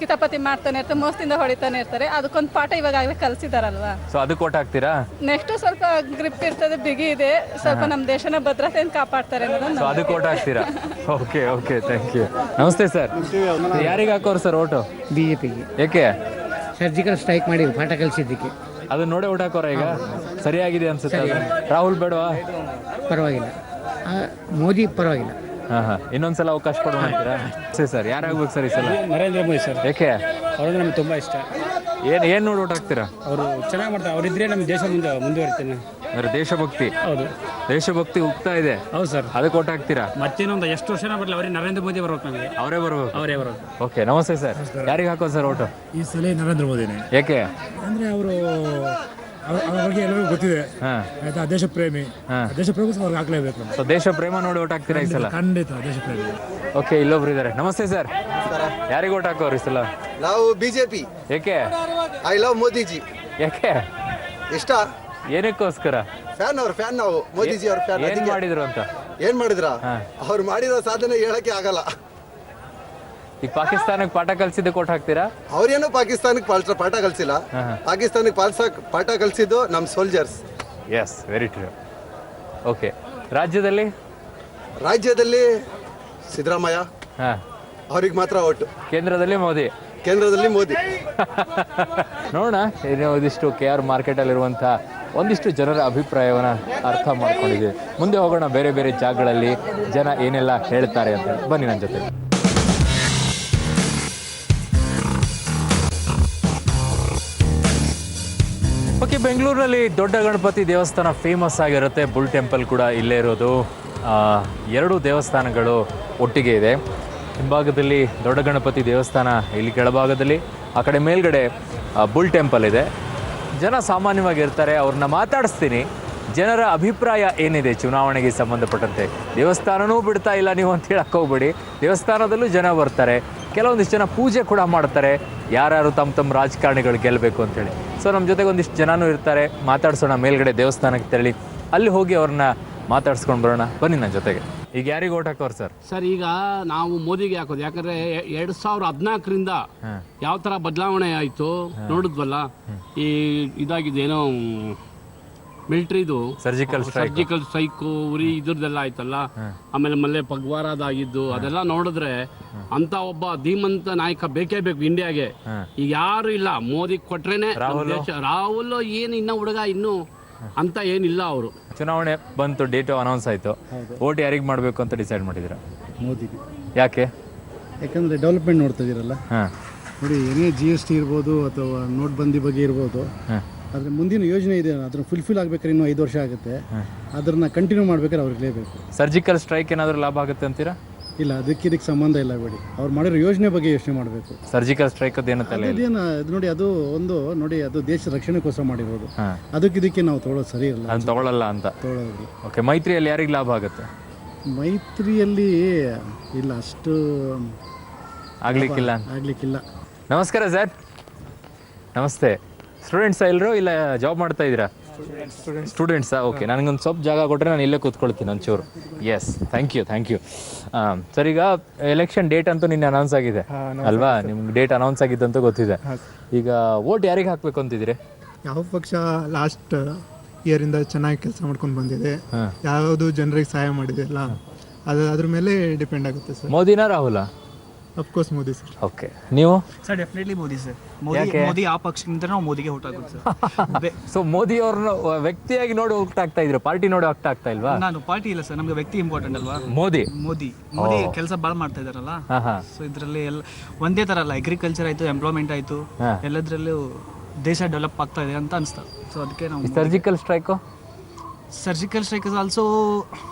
ಕಿತಾಪತಿ ಮಾಡ್ತಾನೆ ಇರ್ತಾರೆ, ಮೋಸದಿಂದ ಹೊಡಿತಾನೆ ಇರ್ತಾರೆ. ಅದಕ್ಕೊಂದು ಪಾಠ ಇವಾಗಲೇ ಕಲಿಸಿದಾರಲ್ವಾ, ಸೊ ಅದಕ್ಕೆ ಓಟ್ ಹಾಕ್ತೀರಾ? ನೆಕ್ಸ್ಟ್ ಸ್ವಲ್ಪ ಗ್ರಿಪ್ ಇರ್ತದೆ, ಬಿಗಿ ಇದೆ, ಸ್ವಲ್ಪ ನಮ್ಮ ದೇಶನ ಭದ್ರತೆಯನ್ನು ಕಾಪಾಡ್ತಾರೆ ಅನ್ನೋದು. ಸೊ ಅದಕ್ಕೆ ಓಟ್ ಹಾಕ್ತೀರಾ? Okay okay, thank you. ನಮಸ್ತೆ ಸರ್. ಯಾರಿಗೆ ಹಾಕೋರು ಸರ್ ಓಟು? ಬಿಜೆಪಿಗೆ. ಏಕೆ? ಸರ್ಜಿಕಲ್ ಸ್ಟ್ರೈಕ್ ಮಾಡಿ ಪಾಠ ಕಲಿಸಿದ್ದಕ್ಕೆ. ಅದನ್ನ ನೋಡೇ ಓಟ್ ಹಾಕೋರ ಈಗ? ಸರಿಯಾಗಿದೆ ಅನ್ಸುತ್ತೆ. ರಾಹುಲ್ ಬೇಡವಾ? ಪರವಾಗಿಲ್ಲ, ಮೋದಿ ಪರವಾಗಿಲ್ಲ. ಇನ್ನೊಂದ್ಸಲ ಅವಕಾಶ ಕೊಡೋಣ ಅಂತೀರಾ? ಸರ್ ಯಾರಾಗ್ಬೇಕು ಸರ್ ಈ ಸಲ? ನರೇಂದ್ರ ಮೋದಿ ಸರ್. ಏಕೆ? ಅವ್ರಿಗೆ ನಮ್ಗೆ ತುಂಬ ಇಷ್ಟ. ಏನು ನೋಡಿ ಓಟ್ ಹಾಕ್ತೀರಾ? ಅವರು ಚೆನ್ನಾಗಿ ಮಾಡ್ತಾರೆ, ಅವರಿದ್ರೆ ನಮ್ಮ ದೇಶ ಮುಂದುವರಿತೇನೆ. ಅಂದ್ರೆ ದೇಶಭಕ್ತಿ. ಹೌದು, ದೇಶಭಕ್ತಿ ಹೋಗ್ತಾ ಇದೆ. ಹೌದು ಸರ್. ಅದಕ್ಕೆ ಓಟ್ ಹಾಕ್ತೀರಾ? ಮತ್ತೇನೊಂದು ಎಷ್ಟು ವರ್ಷನ ಬರಲಿ, ಅವರಿಗೆ ನರೇಂದ್ರ ಮೋದಿ ಬರ್ಬೇಕು, ನಮಗೆ ಅವರೇ ಬರ್ಬೇಕು. ಅವರೇ ಬರೋದು. ಓಕೆ, ನಮಸ್ತೆ ಸರ್. ಯಾರಿಗೆ ಹಾಕೋದು ಸರ್ ಓಟು? ಈ ಸಲ ನರೇಂದ್ರ ಮೋದಿನೇ. ಏಕೆ? ಅಂದರೆ ಅವರು ಅವ್ರ ಬಗ್ಗೆ ಎಲ್ಲರಿಗೂ ಗೊತ್ತಿದೆ, ಆಯ್ತಾ, ದೇಶ ಪ್ರೇಮಿ. ದೇಶ ಪ್ರೇಮಿ ಅವ್ರಿಗೆ ಹಾಕ್ಲೇಬೇಕು. ಸೊ ದೇಶ ಪ್ರೇಮ ನೋಡಿ ಓಟ್ ಹಾಕ್ತೀರಾ ಈ ಸಲ? ಖಂಡಿತ ದೇಶ ಪ್ರೇಮಿ. ಓಕೆ, ಇಲ್ಲೊಬ್ರು ಇದ್ದಾರೆ. ನಮಸ್ತೆ ಸರ್. ಯಾರಿಗೆ ಓಟ್ ಹಾಕೋರು ಈ ಸಲ? ನಾವು ಬಿಜೆಪಿ. ಏಕೆ? I love Modiji. ಯಾಕೆ? ಇಷ್ಟ. ಏನಕ್ಕೋಸ್ಕರ? ಫ್ಯಾನ್ ನಾವು ಮೋದಿಜಿ ಅವ್ರ ಫ್ಯಾನ್. ಏನ್ ಮಾಡಿದ್ರು ಅಂತ? ಏನ್ ಮಾಡಿದ್ರ? ಅವ್ರು ಮಾಡಿರೋ ಸಾಧನೆ ಹೇಳಕ್ಕೆ ಆಗಲ್ಲ. ಈಗ ಪಾಕಿಸ್ತಾನಕ್ಕೆ ಪಾಠ ಕಲಿಸಿದ್ದು ಓಟ್ ಹಾಕ್ತೀರಾ? ಅವ್ರೇನೋ ಪಾಕಿಸ್ತಾನಕ್ಕೆ ಪಾಠ ಕಲಿಸಿಲ್ಲ, ಪಾಕಿಸ್ತಾನಕ್ಕೆ ಪಾಠ ಕಲಿಸಿದ್ದು ನಮ್ಮ soldiers. Yes, very true. Okay, ರಾಜ್ಯದಲ್ಲಿ ಸಿದ್ದರಾಮಯ್ಯ ಅವ್ರಿಗೆ ಮಾತ್ರ ಓಟು. ಕೇಂದ್ರದಲ್ಲಿ ಮೋದಿ. ನೋಡೋಣ, ಇದಿಷ್ಟು KR ಮಾರ್ಕೆಟಲ್ಲಿರುವಂಥ ಒಂದಿಷ್ಟು ಜನರ ಅಭಿಪ್ರಾಯವನ್ನು ಅರ್ಥ ಮಾಡ್ಕೊಂಡಿದ್ದೀವಿ. ಮುಂದೆ ಹೋಗೋಣ, ಬೇರೆ ಬೇರೆ ಜಾಗಗಳಲ್ಲಿ ಜನ ಏನೆಲ್ಲ ಹೇಳ್ತಾರೆ ಅಂತ. ಬನ್ನಿ ನನ್ನ ಜೊತೆ. ಓಕೆ, ಬೆಂಗಳೂರಲ್ಲಿ ದೊಡ್ಡ ಗಣಪತಿ ದೇವಸ್ಥಾನ ಫೇಮಸ್ ಆಗಿರುತ್ತೆ. ಬುಲ್ ಟೆಂಪಲ್ ಕೂಡ ಇಲ್ಲೇ ಇರೋದು. ಎರಡು ದೇವಸ್ಥಾನಗಳು ಒಟ್ಟಿಗೆ ಇದೆ. ಹಿಂಭಾಗದಲ್ಲಿ ದೊಡ್ಡ ಗಣಪತಿ ದೇವಸ್ಥಾನ, ಇಲ್ಲಿ ಕೆಳಭಾಗದಲ್ಲಿ, ಆ ಕಡೆ ಮೇಲ್ಗಡೆ ಬುಲ್ ಟೆಂಪಲ್ ಇದೆ. ಜನ ಸಾಮಾನ್ಯವಾಗಿರ್ತಾರೆ, ಅವ್ರನ್ನ ಮಾತಾಡಿಸ್ತೀನಿ. ಜನರ ಅಭಿಪ್ರಾಯ ಏನಿದೆ ಚುನಾವಣೆಗೆ ಸಂಬಂಧಪಟ್ಟಂತೆ? ದೇವಸ್ಥಾನನೂ ಬಿಡ್ತಾ ಇಲ್ಲ ನೀವು ಅಂತ ಹೇಳಕ್ಕೆ ಹೋಗ್ಬೇಡಿ, ದೇವಸ್ಥಾನದಲ್ಲೂ ಜನ ಬರ್ತಾರೆ. ಕೆಲವೊಂದಿಷ್ಟು ಜನ ಪೂಜೆ ಕೂಡ ಮಾಡ್ತಾರೆ, ಯಾರು ತಮ್ಮ ರಾಜಕಾರಣಿಗಳು ಗೆಲ್ಲಬೇಕು ಅಂತೇಳಿ. ಸೊ ನಮ್ಮ ಜೊತೆಗೆ ಒಂದಿಷ್ಟು ಜನನೂ ಇರ್ತಾರೆ, ಮಾತಾಡ್ಸೋಣ. ಮೇಲ್ಗಡೆ ದೇವಸ್ಥಾನಕ್ಕೆ ತೆರಳಿ ಅಲ್ಲಿ ಹೋಗಿ ಅವ್ರನ್ನ ಮಾತಾಡ್ಸ್ಕೊಂಡು ಬರೋಣ. ಬನ್ನಿ ನನ್ನ ಜೊತೆಗೆ. ಈಗ ಯಾರಿಗೆ ಓಟ್ ಹಾಕೋರು ಸರ್? ಸರ್, ಈಗ ನಾವು ಮೋದಿಗೆ ಹಾಕೋದು. ಯಾಕಂದರೆ 2014ರಿಂದ ಯಾವ ಥರ ಬದಲಾವಣೆ ಆಯಿತು ನೋಡಿದ್ವಲ್ಲ. ಈ ಇದಾಗಿದೆ ಏನೋ ಮಿಲಿಟ್ರಿದು ಸರ್ಜಿಕಲ್ ಸ್ಟ್ರೈಕು, ಉರಿ ಇದ್ರದ್ದೆಲ್ಲ ಆಯ್ತಲ್ಲ. ಆಮೇಲೆ ಪಗ್ವಾರದಾಗಿದ್ದು ಅದೆಲ್ಲ ನೋಡಿದ್ರೆ ಅಂತ ಒಬ್ಬ ಧೀಮಂತ ನಾಯಕ ಬೇಕೇ ಬೇಕು ಇಂಡಿಯಾಗೆ. ಈಗ ಯಾರು ಇಲ್ಲ, ಮೋದಿ ಕೊಟ್ರೇನೆ ದೇಶ. ರಾಹುಲ್ ಏನು ಇನ್ನ ಹುಡುಗ ಇನ್ನು ಅಂತ ಏನಿಲ್ಲ. ಅವರು ಚುನಾವಣೆ ಬಂತು, ಡೇಟು ಅನೌನ್ಸ್ ಆಯಿತು. ಓಟ್ ಯಾರಿಗೆ ಮಾಡಬೇಕು ಅಂತ ಡಿಸೈಡ್ ಮಾಡಿದ್ದೀರಾ? ಮೋದಿಗೆ. ಯಾಕೆ? ಯಾಕಂದರೆ ಡೆವಲಪ್ಮೆಂಟ್ ನೋಡ್ತಾ ಇದ್ದೀರಲ್ಲ ನೋಡಿ, ಏನೇ GST ಇರ್ಬೋದು ಅಥವಾ ನೋಟ್ಬಂದಿ ಬಗ್ಗೆ ಇರ್ಬೋದು, ಆದರೆ ಮುಂದಿನ ಯೋಜನೆ ಇದೆ, ಅದನ್ನು ಫುಲ್ಫಿಲ್ ಆಗ್ಬೇಕಾದ್ರೆ ಇನ್ನೂ 5 ವರ್ಷ ಆಗುತ್ತೆ. ಅದನ್ನ ಕಂಟಿನ್ಯೂ ಮಾಡ್ಬೇಕಾದ್ರೆ ಅವ್ರಿಗೆ ಲೇಬೇಕು. ಸರ್ಜಿಕಲ್ ಸ್ಟ್ರೈಕ್ ಏನಾದರೂ ಲಾಭ ಆಗುತ್ತೆ ಅಂತೀರಾ? ಇಲ್ಲ, ಇದಕ್ಕೆ ಸಂಬಂಧ ಇಲ್ಲ ಬಿಡಿ. ಅವ್ರು ಮಾಡಿರೋ ಯೋಜನೆ ಬಗ್ಗೆ ಯೋಚನೆ ಮಾಡಬೇಕು. ಸರ್ಜಿಕಲ್ ಸ್ಟ್ರೈಕ್ ಅದೇನು ನೋಡಿ, ಅದು ಒಂದು ನೋಡಿ, ಅದು ದೇಶ ರಕ್ಷಣೆಗೋಸ್ಕರ ಮಾಡಿರೋದು. ಇದಕ್ಕೆ ನಾವು ತೊಗೊಳ್ಳೋದು ಸರಿ ಇಲ್ಲ, ಅದು ತಗೊಳ್ಳಲ್ಲ ಅಂತ ತೊಗೊಳ್ಳೋದು. ಓಕೆ, ಮೈತ್ರಿಯಲ್ಲಿ ಯಾರಿಗೆ ಲಾಭ ಆಗುತ್ತೆ? ಮೈತ್ರಿಯಲ್ಲಿ ಇಲ್ಲ, ಅಷ್ಟು ಆಗ್ಲಿಕ್ಕಿಲ್ಲ. ನಮಸ್ಕಾರ ಸರ್. ನಮಸ್ತೆ. ಸ್ಟೂಡೆಂಟ್ಸಾ ಎಲ್ಲರೂ ಇಲ್ಲ ಜಾಬ್ ಮಾಡ್ತಾ ಇದ್ದೀರಾ? ಸ್ಟೂಡೆಂಟ್ಸಾ? ಓಕೆ, ನನಗೊಂದು ಸ್ವಲ್ಪ ಜಾಗ ಕೊಟ್ಟರೆ ನಾನು ಇಲ್ಲೇ ಕೂತ್ಕೊಳ್ತೀನಿ ಒಂಚೂರು. Yes, thank you. ಸರ್, ಈಗ ಎಲೆಕ್ಷನ್ ಡೇಟ್ ಅಂತೂ ನಿನ್ನೆ ಅನೌನ್ಸ್ ಆಗಿದೆ ಅಲ್ವಾ? ನಿಮ್ಗೆ ಡೇಟ್ ಅನೌನ್ಸ್ ಆಗಿದ್ದಂತೂ ಗೊತ್ತಿದೆ. ಈಗ ವೋಟ್ ಯಾರಿಗೆ ಹಾಕಬೇಕು ಅಂತಿದ್ದೀರಿ? ಯಾವ ಪಕ್ಷ ಲಾಸ್ಟ್ ಇಯರಿಂದ ಚೆನ್ನಾಗಿ ಕೆಲಸ ಮಾಡ್ಕೊಂಡು ಬಂದಿದೆ, ಯಾವುದು ಜನರಿಗೆ ಸಹಾಯ ಮಾಡಿದೆ ಅಲ್ಲ, ಅದ್ರ ಮೇಲೆ ಡಿಪೆಂಡ್ ಆಗುತ್ತೆ ಸರ್. ಮೋದಿನಾ ರಾಹುಲ? Of course Modi sir. ಓಕೆ, ನೀವು ಸರ್ ಡೆಫಿನೆಟ್ಲಿ ಮೋದಿ ಸರ್. ಯಾಕೆ? ಮೋದಿ ಆ ಪಕ್ಷದಿಂದ ನಾವು ಮೋದಿಗೆ ಓಟ್ ಹಾಕೋದು ಸರ್. ಸೊ ಮೋದಿ ಅವ್ರನ್ನ ವ್ಯಕ್ತಿಯಾಗಿ ನೋಡಿ ಹೋಗ್ತಾ ಆಗ್ತಾ ಇದ್ರು, ಪಾರ್ಟಿ ನೋಡಿ ಹೋಗ್ತಾ ಆಗ್ತಾ ಇಲ್ವಾ? ನಾನು ಪಾರ್ಟಿ ಇಲ್ಲ ಸರ್, ನಮ್ಗೆ ವ್ಯಕ್ತಿ ಇಂಪಾರ್ಟೆಂಟ್ ಅಲ್ವಾ. ಮೋದಿ ಮೋದಿ ಕೆಲಸ ಭಾಳ ಮಾಡ್ತಾ ಇದಾರಲ್ಲ. ಹಾ. ಸೊ ಇದರಲ್ಲಿ ಎಲ್ಲ ಒಂದೇ ಥರ ಅಲ್ಲ, ಅಗ್ರಿಕಲ್ಚರ್ ಆಯಿತು, ಎಂಪ್ಲಾಯ್ಮೆಂಟ್ ಆಯಿತು, ಎಲ್ಲದರಲ್ಲೂ ದೇಶ ಡೆವಲಪ್ ಆಗ್ತಾ ಇದೆ ಅಂತ ಅನಿಸ್ತಾ. ಸೊ ಅದಕ್ಕೆ ನಾವು surgical strike is also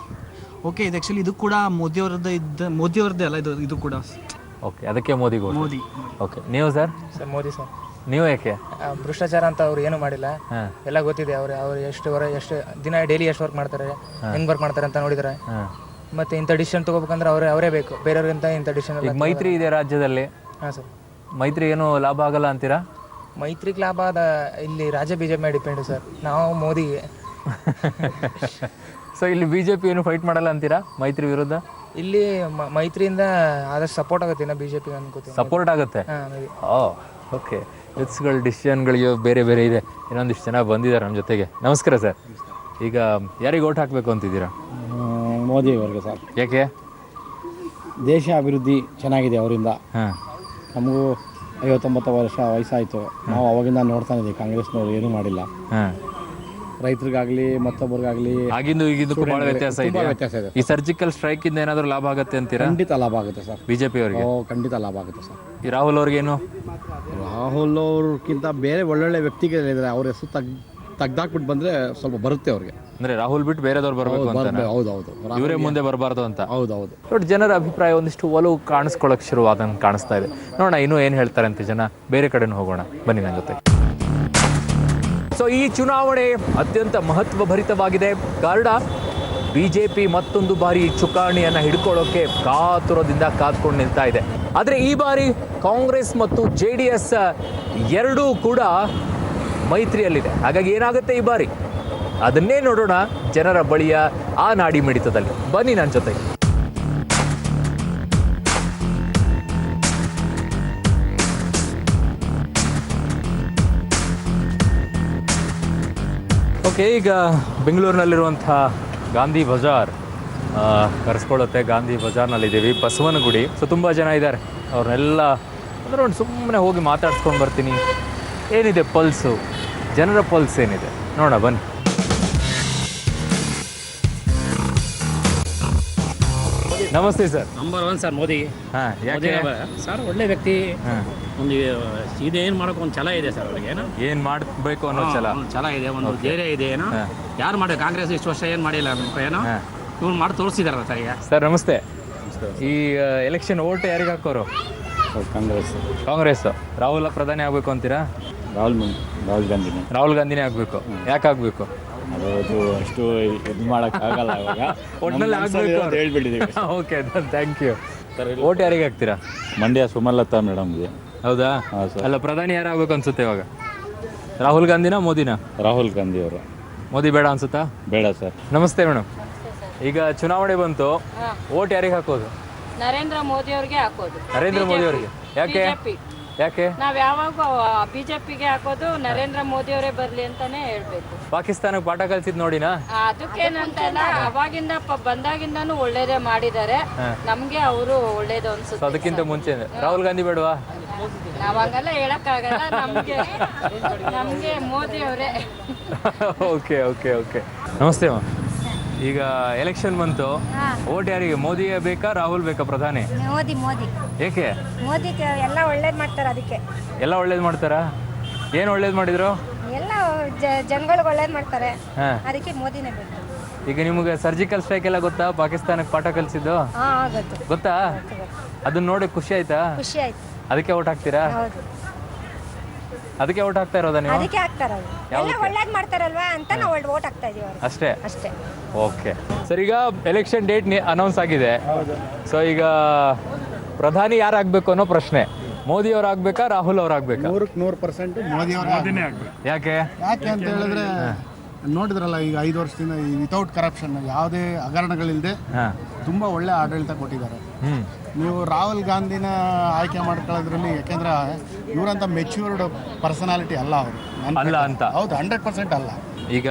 okay. ಇದು ಆ್ಯಕ್ಚುಲಿ ಇದು ಕೂಡ ಮೋದಿಯವ್ರದ್ದೇ ಅಲ್ಲ, ಇದು ಕೂಡ. ಓಕೆ, ಅದಕ್ಕೆ ಮೋದಿಗೆ ಮೋದಿ. ಓಕೆ, ನೀವು ಸರ್? Sir Modi sir. ನೀವು ಯಾಕೆ? ಭ್ರಷ್ಟಾಚಾರ ಅಂತ ಅವ್ರು ಏನು ಮಾಡಿಲ್ಲ, ಎಲ್ಲ ಗೊತ್ತಿದೆ. ಅವ್ರು ಎಷ್ಟು ದಿನ ಡೈಲಿ ಎಷ್ಟು ವರ್ಕ್ ಮಾಡ್ತಾರೆ, ಹೆಂಗ್ ವರ್ಕ್ ಮಾಡ್ತಾರೆ ಅಂತ ನೋಡಿದ್ರೆ. ಮತ್ತೆ ಇಂಥ ಡಿಸಿಷನ್ ತಗೋಬೇಕಂದ್ರೆ ಅವರೇ ಬೇಕು, ಬೇರೆಯವ್ರಿಗಿಂತ ಇಂಥ ಡಿಸಿಷನ್. ಈಗ ಮೈತ್ರಿ ಇದೆ ರಾಜ್ಯದಲ್ಲಿ. ಹಾಂ ಸರ್. ಮೈತ್ರಿ ಏನು ಲಾಭ ಆಗಲ್ಲ ಅಂತೀರಾ? ಮೈತ್ರಿಗೆ ಲಾಭ ಇಲ್ಲಿ ರಾಜ್ಯ ಬಿಜೆಪಿ ಮೇಲೆ ಡಿಪೆಂಡ್ ಸರ್. ನಾವು ಮೋದಿಗೆ. ಸೊ ಇಲ್ಲಿ ಬಿಜೆಪಿ ಏನು ಫೈಟ್ ಮಾಡಲ್ಲ ಅಂತೀರಾ ಮೈತ್ರಿ ವಿರುದ್ಧ? ಇಲ್ಲಿ ಮೈತ್ರಿಯಿಂದ ಆದಷ್ಟು ಸಪೋರ್ಟ್ ಆಗುತ್ತೆ ಇನ್ನು ಬಿಜೆಪಿ ಅನ್ಕೋತೀನಿ. ಸಪೋರ್ಟ್ ಆಗುತ್ತೆ. ಓಕೆ, ಯುತ್ಸ್ಗಳ ಡಿಸಿಷನ್ಗಳಿಗೆ ಬೇರೆ ಬೇರೆ ಇದೆ. ಇನ್ನೊಂದಿಷ್ಟು ಜನ ಬಂದಿದ್ದಾರೆ ನಮ್ಮ ಜೊತೆಗೆ. ನಮಸ್ಕಾರ ಸರ್. ಈಗ ಯಾರಿಗೆ ಓಟ್ ಹಾಕಬೇಕು ಅಂತಿದ್ದೀರಾ? ಮೋದಿ ಅವರಿಗೆ ಸರ್. ಯಾಕೆ? ದೇಶ ಅಭಿವೃದ್ಧಿ ಚೆನ್ನಾಗಿದೆ ಅವರಿಂದ. ನಮಗೂ 59 ವರ್ಷ ವಯಸ್ಸಾಯಿತು. ನಾವು ಅವಾಗಿಂದ ನೋಡ್ತಾನೆ ಇದ್ದೀವಿ, ಕಾಂಗ್ರೆಸ್ನವ್ರು ಏನೂ ಮಾಡಿಲ್ಲ. ರೈತರಿಗಾಗಲಿ ಮತ್ತೊಬ್ಬರಿಗಾಗಲಿ ಆಗಿಂದು ಈಗಿಂದು ಭಾಳ ವ್ಯತ್ಯಾಸ ಇದೆ. ಈ ಸರ್ಜಿಕಲ್ ಸ್ಟ್ರೈಕ್ ಇಂದ ಏನಾದರೂ ಲಾಭ ಆಗುತ್ತೆ ಅಂತೀರಾ? ಖಂಡಿತ ಲಾಭ ಆಗುತ್ತೆ ಸರ್ ಬಿಜೆಪಿ ಅವರಿಗೆ. ಖಂಡಿತ ಲಾಭ ಆಗುತ್ತೆ ಸರ್. ಈ ರಾಹುಲ್ ಅವ್ರಿಗೇನು? ರಾಹುಲ್ ಅವ್ರಿಗಿಂತ ಬೇರೆ ಒಳ್ಳೊಳ್ಳೆ ವ್ಯಕ್ತಿಗಳಿದ್ದಾರೆ, ಅವ್ರ ಹೆಸರು ತೆಗ್ದಾಕ್ಬಿಟ್ಟು ಬಂದರೆ ಸ್ವಲ್ಪ ಬರುತ್ತೆ ಅವ್ರಿಗೆ. ಅಂದ್ರೆ ರಾಹುಲ್ ಬಿಟ್ಟು ಬೇರೆದವ್ರು ಬರಬೇಕು ಅಂತ? ಹೌದೌದು, ಇವರೇ ಮುಂದೆ ಬರಬಾರ್ದು ಅಂತ. ಹೌದೌದು. ಬಟ್ ಜನರ ಅಭಿಪ್ರಾಯ ಒಂದಿಷ್ಟು ಒಲವು ಕಾಣಿಸ್ಕೊಳ್ಳೋಕೆ ಶುರುವಾದಂಗೆ ಕಾಣಿಸ್ತಾ ಇದೆ. ನೋಡೋಣ ಇನ್ನೂ ಏನು ಹೇಳ್ತಾರೆ ಅಂತ ಜನ. ಬೇರೆ ಕಡೆನೂ ಹೋಗೋಣ ಬನ್ನಿ ನನ್ನ ಜೊತೆ. ಸೊ ಈ ಚುನಾವಣೆ ಅತ್ಯಂತ ಮಹತ್ವಭರಿತವಾಗಿದೆ. ಕಾರಣ ಬಿಜೆಪಿ ಮತ್ತೊಂದು ಬಾರಿ ಚುಕ್ಕಾಣಿಯನ್ನು ಹಿಡ್ಕೊಳ್ಳೋಕೆ ಕಾತುರದಿಂದ ಕಾದ್ಕೊಂಡು ನಿಲ್ತಾ ಇದೆ. ಆದರೆ ಈ ಬಾರಿ ಕಾಂಗ್ರೆಸ್ ಮತ್ತು JDS ಎರಡೂ ಕೂಡ ಮೈತ್ರಿಯಲ್ಲಿದೆ. ಹಾಗಾಗಿ ಏನಾಗುತ್ತೆ ಈ ಬಾರಿ ಅದನ್ನೇ ನೋಡೋಣ ಜನರ ಬಳಿಯ ಆ ನಾಡಿ ಮಿಡಿತದಲ್ಲಿ. ಬನ್ನಿ ನನ್ನ ಜೊತೆಗೆ. ಓಕೆ, ಈಗ ಬೆಂಗಳೂರಿನಲ್ಲಿರುವಂಥ ಗಾಂಧಿ ಬಜಾರ್ ಕರೆಸ್ಕೊಳ್ಳುತ್ತೆ. ಗಾಂಧಿ ಬಜಾರ್ನಲ್ಲಿದ್ದೀವಿ, ಬಸವನಗುಡಿ. ಸೊ ತುಂಬ ಜನ ಇದ್ದಾರೆ. ಅವ್ರನ್ನೆಲ್ಲ ಅಂದರೆ ಒಂದು ಸುಮ್ಮನೆ ಹೋಗಿ ಮಾತಾಡ್ಸ್ಕೊಂಡು ಬರ್ತೀನಿ. ಏನಿದೆ ಪಲ್ಸು, ಜನರ ಪಲ್ಸ್ ಏನಿದೆ ನೋಡೋಣ ಬನ್ನಿ. ನಮಸ್ತೆ ಸರ್. Number 1 sir Modi. ಹಾಂ, ಯಾಕೆ ಸರ್? ಒಳ್ಳೆ ವ್ಯಕ್ತಿ. ಒಂದು ಇದೇನು ಮಾಡೋಕೆ ಒಂದು ಛಲ ಇದೆ ಸರ್ ಅವ್ರಿಗೆ. ಏನು ಮಾಡಬೇಕು ಅನ್ನೋ ಛಲ ಇದೆ, ಒಂದು ಧೈರ್ಯ ಇದೆ. ಏನೋ ಯಾರು ಮಾಡಿ ಕಾಂಗ್ರೆಸ್ ಇಷ್ಟು ವರ್ಷ ಏನು ಮಾಡಿಲ್ಲ ಏನೋ ಇವ್ರು ಮಾಡಿ ತೋರಿಸಿದಾರಲ್ಲ ಸರ್ ಈಗ. ಸರ್ ನಮಸ್ತೆ. ಈ ಎಲೆಕ್ಷನ್ ಓಟ್ ಯಾರಿಗೆ ಹಾಕೋರು? ಕಾಂಗ್ರೆಸ್. ರಾಹುಲ್ ಪ್ರಧಾನಿ ಆಗಬೇಕು ಅಂತೀರಾ? ರಾಹುಲ್ ಗಾಂಧಿನೇ ಆಗಬೇಕು. ಯಾಕೆ ಆಗಬೇಕು? ಅದು ಅಷ್ಟು ಇದು ಮಾಡೋಕ್ಕಾಗಲ್ಲ ಇವಾಗ. ಒಟ್ಟಿನಲ್ಲಿ ಆಗಬೇಕು ಅಂತ ಹೇಳ್ಬಿಟ್ಟಿದ್ದೀವಿ. Okay, thank you. ಓಟ್ ಯಾರಿಗೆ ಹಾಕ್ತೀರಾ? ಮಂಡ್ಯ ಸುಮಲತಾ ಮೇಡಮ್ಗೆ. ಹೌದಾ? ಅಲ್ಲ, ಪ್ರಧಾನಿ ಯಾರು ಆಗ್ಬೇಕು ಅನ್ಸುತ್ತೆ ಇವಾಗ? ರಾಹುಲ್ ಗಾಂಧಿನಾ ಮೋದಿನಾ? ರಾಹುಲ್ ಗಾಂಧಿ ಅವರು. ಮೋದಿ ಬೇಡ ಅನ್ಸುತ್ತಾ? ಬೇಡ ಸರ್. ನಮಸ್ತೆ ಮೇಡಮ್. ಈಗ ಚುನಾವಣೆ ಬಂತು, ಓಟ್ ಯಾರಿಗೆ ಹಾಕೋದು? ನರೇಂದ್ರ ಮೋದಿ ಅವ್ರಿಗೆ ಹಾಕೋದು. ನರೇಂದ್ರ ಮೋದಿ ಅವರಿಗೆ. ಯಾಕೆ? ಯಾಕೆ ನಾವ್ ಯಾವಾಗ ಬಿಜೆಪಿಗೆ ಹಾಕೋದು? ನರೇಂದ್ರ ಮೋದಿ ಅವರೇ ಬರ್ಲಿ ಅಂತಾನೆ ಹೇಳ್ಬೇಕು. ಪಾಕಿಸ್ತಾನಕ್ಕೆ ಪಾಠ ಕಲ್ಸಿದ್ ನೋಡಿನಾ? ಅದಕ್ಕೇನಂತಲ್ಲ, ಅವಾಗಿಂದ ಬಂದಾಗಿಂದಾನು ಒಳ್ಳೇದೇ ಮಾಡಿದ್ದಾರೆ. ನಮ್ಗೆ ಅವರು ಒಳ್ಳೇದು ಅನ್ಸುತ್ತೆ. ಅದಕ್ಕಿಂತ ಮುಂಚೆ ರಾಹುಲ್ ಗಾಂಧಿ ಬೇಡವಾ? ನಾವ್ ಹಂಗೆಲ್ಲ ಹೇಳಕ್ಕಾಗಲ್ಲ. ನಮ್ಗೆ ಮೋದಿ ಅವರೇ. Okay okay okay. ನಮಸ್ತೆ ಮಾ. ಈಗ ಎಲೆಕ್ಷನ್ ಬಂತು, ಓಟ್ ಯಾರಿಗೆ? ಮೋದಿ ಬೇಕಾ ರಾಹುಲ್ ಬೇಕಾ ಪ್ರಧಾನಿ? ಮೋದಿ. ಮೋದಿ ಏಕೆ? ಮೋದಿ ಎಲ್ಲ ಒಳ್ಳೇದು ಮಾಡ್ತಾರೆ, ಅದಕ್ಕೆ. ಎಲ್ಲ ಒಳ್ಳೇದು ಮಾಡ್ತಾರಾ? ಏನು ಒಳ್ಳೇದು ಮಾಡಿದ್ರು? ಎಲ್ಲ ಜನಗಳಿಗೆ ಒಳ್ಳೇದು ಮಾಡ್ತಾರೆ, ಅದಕ್ಕೆ ಮೋದಿನೇ ಬೇಕು. ಈಗ ನಿಮಗೆ ಸರ್ಜಿಕಲ್ ಸ್ಟ್ರೈಕ್ ಎಲ್ಲ ಗೊತ್ತಾ? ಪಾಕಿಸ್ತಾನಕ್ಕೆ ಪಾಠ ಕಲಿಸಿದ್ದು ಗೊತ್ತಾ? ಅದನ್ನ ನೋಡಿ ಖುಷಿ ಆಯ್ತಾ? ಖುಷಿ ಆಯ್ತು. ಅದಕ್ಕೆ ಓಟ್ ಹಾಕ್ತೀರಾ? ಅದಕ್ಕೆ ಓಟ್ ಹಾಕ್ತಾ ಇರೋದಾ ನೀವು? ಅದಕ್ಕೆ ಹಾಕ್ತಾರೆ, ಎಲ್ಲ ಒಳ್ಳೇದು ಮಾಡ್ತಾರಲ್ವಾ ಅಂತ ನಾವು ಓಟ್ ಹಾಕ್ತಾ ಇದೀವಿ. ಅಷ್ಟೇ ಅಷ್ಟೇ. Okay sir. ಈಗ ಎಲೆಕ್ಷನ್ ಡೇಟ್ ಅನೌನ್ಸ್ ಆಗಿದೆ. ಸೊ ಈಗ ಪ್ರಧಾನಿ ಯಾರಾಗಬೇಕು ಅನ್ನೋ ಪ್ರಶ್ನೆ. ಮೋದಿ ಅವ್ರು ಆಗ್ಬೇಕಾ ರಾಹುಲ್ ಅವ್ರು ಆಗ್ಬೇಕಾ? 100% ಮೋದಿ ಅವರೇ ಆಗಬೇಕು. ಯಾಕೆ ಅಂತ ಹೇಳಿದ್ರೆ ನೋಡಿದ್ರಲ್ಲ, ಈಗ 5 ವರ್ಷದಿಂದ ವಿತೌಟ್ ಕರಪ್ಷನ್, ಯಾವುದೇ ಹಗರಣಗಳಿಲ್ಲದೆ ತುಂಬ ಒಳ್ಳೆ ಆಡಳಿತ ಕೊಟ್ಟಿದ್ದಾರೆ. ನೀವು ರಾಹುಲ್ ಗಾಂಧಿನ ಆಯ್ಕೆ ಮಾಡ್ಕೊಳ್ಳೋದ್ರಲ್ಲಿ, ಯಾಕೆಂದ್ರೆ ಇವರಂತ ಮೆಚ್ಯೂರ್ಡ್ ಪರ್ಸನಾಲಿಟಿ ಅಲ್ಲ ಅವರು. ಅಲ್ಲ ಅಂತ? ಹೌದು, 100% ಅಲ್ಲ. ಈಗ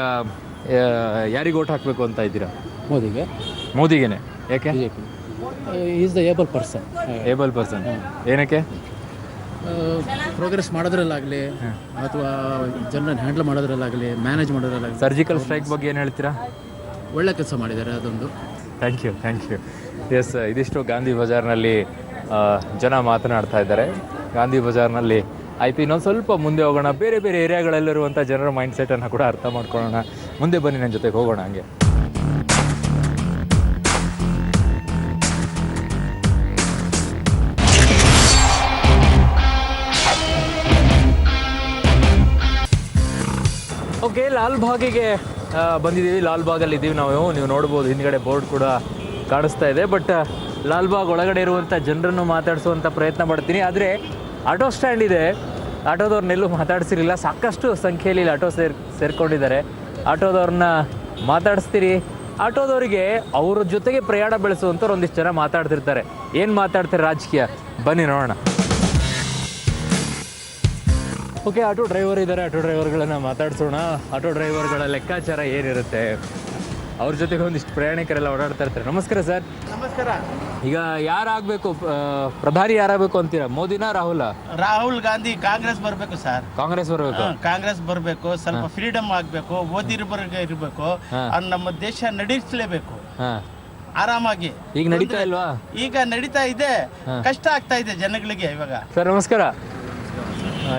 ಯಾರಿಗೆ ಓಟ್ ಹಾಕಬೇಕು ಅಂತ ಇದ್ದೀರಾ? ಮೋದಿಗೆ. ಮೋದಿಗೆನೆ. ಯಾಕೆ? Is the Abel person. Abel person ಏನಕ್ಕೆ? ಪ್ರೋಗ್ರೆಸ್ ಮಾಡೋದ್ರಲ್ಲಾಗಲಿ ಅಥವಾ ಜನರನ್ನು ಹ್ಯಾಂಡಲ್ ಮಾಡೋದ್ರಲ್ಲಾಗಲಿ ಮ್ಯಾನೇಜ್ ಮಾಡೋದ್ರಲ್ಲಾಗಲಿ. ಸರ್ಜಿಕಲ್ ಸ್ಟ್ರೈಕ್ ಬಗ್ಗೆ ಏನು ಹೇಳ್ತೀರಾ? ಒಳ್ಳೆ ಕೆಲಸ ಮಾಡಿದ್ದಾರೆ ಅದೊಂದು. Thank you. ಎಸ್, ಇದಿಷ್ಟು ಗಾಂಧಿ ಬಜಾರ್ನಲ್ಲಿ ಜನ ಮಾತನಾಡ್ತಾ ಇದ್ದಾರೆ. ಗಾಂಧಿ ಬಜಾರ್ನಲ್ಲಿ ಆಯಿತು, ಇನ್ನೊಂದು ಸ್ವಲ್ಪ ಮುಂದೆ ಹೋಗೋಣ, ಬೇರೆ ಬೇರೆ ಏರಿಯಾಗಳಲ್ಲಿರುವಂಥ ಜನರ ಮೈಂಡ್ಸೆಟನ್ನು ಕೂಡ ಅರ್ಥ ಮಾಡ್ಕೊಳ್ಳೋಣ. ಮುಂದೆ ಬನ್ನಿ, ನನ್ನ ಜೊತೆಗೆ ಹೋಗೋಣ ಹಂಗೆ. ಓಕೆ, ಲಾಲ್ಬಾಗಿಗೆ ಬಂದಿದ್ದೀವಿ. ಲಾಲ್ಬಾಗಲ್ಲಿ ಇದ್ದೀವಿ ನಾವು. ನೀವು ನೋಡ್ಬೋದು ಹಿಂದ್ಗಡೆ ಬೋರ್ಡ್ ಕೂಡ ಕಾಣಿಸ್ತಾ ಇದೆ. ಬಟ್ ಲಾಲ್ಬಾಗ್ ಒಳಗಡೆ ಇರುವಂಥ ಜನರನ್ನು ಮಾತಾಡಿಸುವಂಥ ಪ್ರಯತ್ನ ಪಡ್ತೀನಿ. ಆದರೆ ಆಟೋ ಸ್ಟ್ಯಾಂಡ್ ಇದೆ, ಆಟೋದವ್ರನ್ನೆಲ್ಲೂ ಮಾತಾಡ್ಸಿರಲಿಲ್ಲ. ಸಾಕಷ್ಟು ಸಂಖ್ಯೆಯಲ್ಲಿ ಇಲ್ಲಿ ಆಟೋ ಸೇರ್ಕೊಂಡಿದ್ದಾರೆ. ಆಟೋದವ್ರನ್ನ ಮಾತಾಡಿಸ್ತೀರಿ. ಆಟೋದವರಿಗೆ ಅವ್ರ ಜೊತೆಗೆ ಪ್ರಯಾಣ ಬೆಳೆಸುವಂಥವ್ರು ಒಂದಿಷ್ಟು ಜನ ಮಾತಾಡ್ತಿರ್ತಾರೆ. ಏನು ಮಾತಾಡ್ತಾರೆ ರಾಜಕೀಯ, ಬನ್ನಿ ನೋಡೋಣ. ಓಕೆ, ಆಟೋ ಡ್ರೈವರ್ ಇದ್ದಾರೆ. ಆಟೋ ಡ್ರೈವರ್ಗಳನ್ನು ಮಾತಾಡ್ಸೋಣ. ಆಟೋ ಡ್ರೈವರ್ಗಳ ಲೆಕ್ಕಾಚಾರ ಏನಿರುತ್ತೆ, ಅವ್ರ ಜೊತೆಗೆ ಒಂದಿಷ್ಟು ಪ್ರಯಾಣಿಕರೆಲ್ಲ ಓಡಾಡ್ತಾ ಇರ್ತಾರೆ. ನಮಸ್ಕಾರ ಸರ್. ನಮಸ್ಕಾರ. ಈಗ ಯಾರಾಗಬೇಕು ಪ್ರಧಾನಿ, ಯಾರಾಗಬೇಕು ಅಂತೀರಾ? ಮೋದಿನಾ ರಾಹುಲ? ರಾಹುಲ್ ಗಾಂಧಿ. ಕಾಂಗ್ರೆಸ್ ಬರಬೇಕು ಸರ್. ಕಾಂಗ್ರೆಸ್ ಬರಬೇಕು. ಕಾಂಗ್ರೆಸ್ ಬರಬೇಕು. ಸ್ವಲ್ಪ ಫ್ರೀಡಮ್ ಆಗಬೇಕು, ಓದಿರ್ಬರ್ಗೆ ಇರಬೇಕು. ನಮ್ಮ ದೇಶ ನಡೆಸಲೇಬೇಕು ಆರಾಮಾಗಿ. ಈಗ ನಡೀತಾ ಇಲ್ವಾ? ಈಗ ನಡೀತಾ ಇದೆ, ಕಷ್ಟ ಆಗ್ತಾ ಇದೆ ಜನಗಳಿಗೆ ಇವಾಗ. ಸರ್ ನಮಸ್ಕಾರ.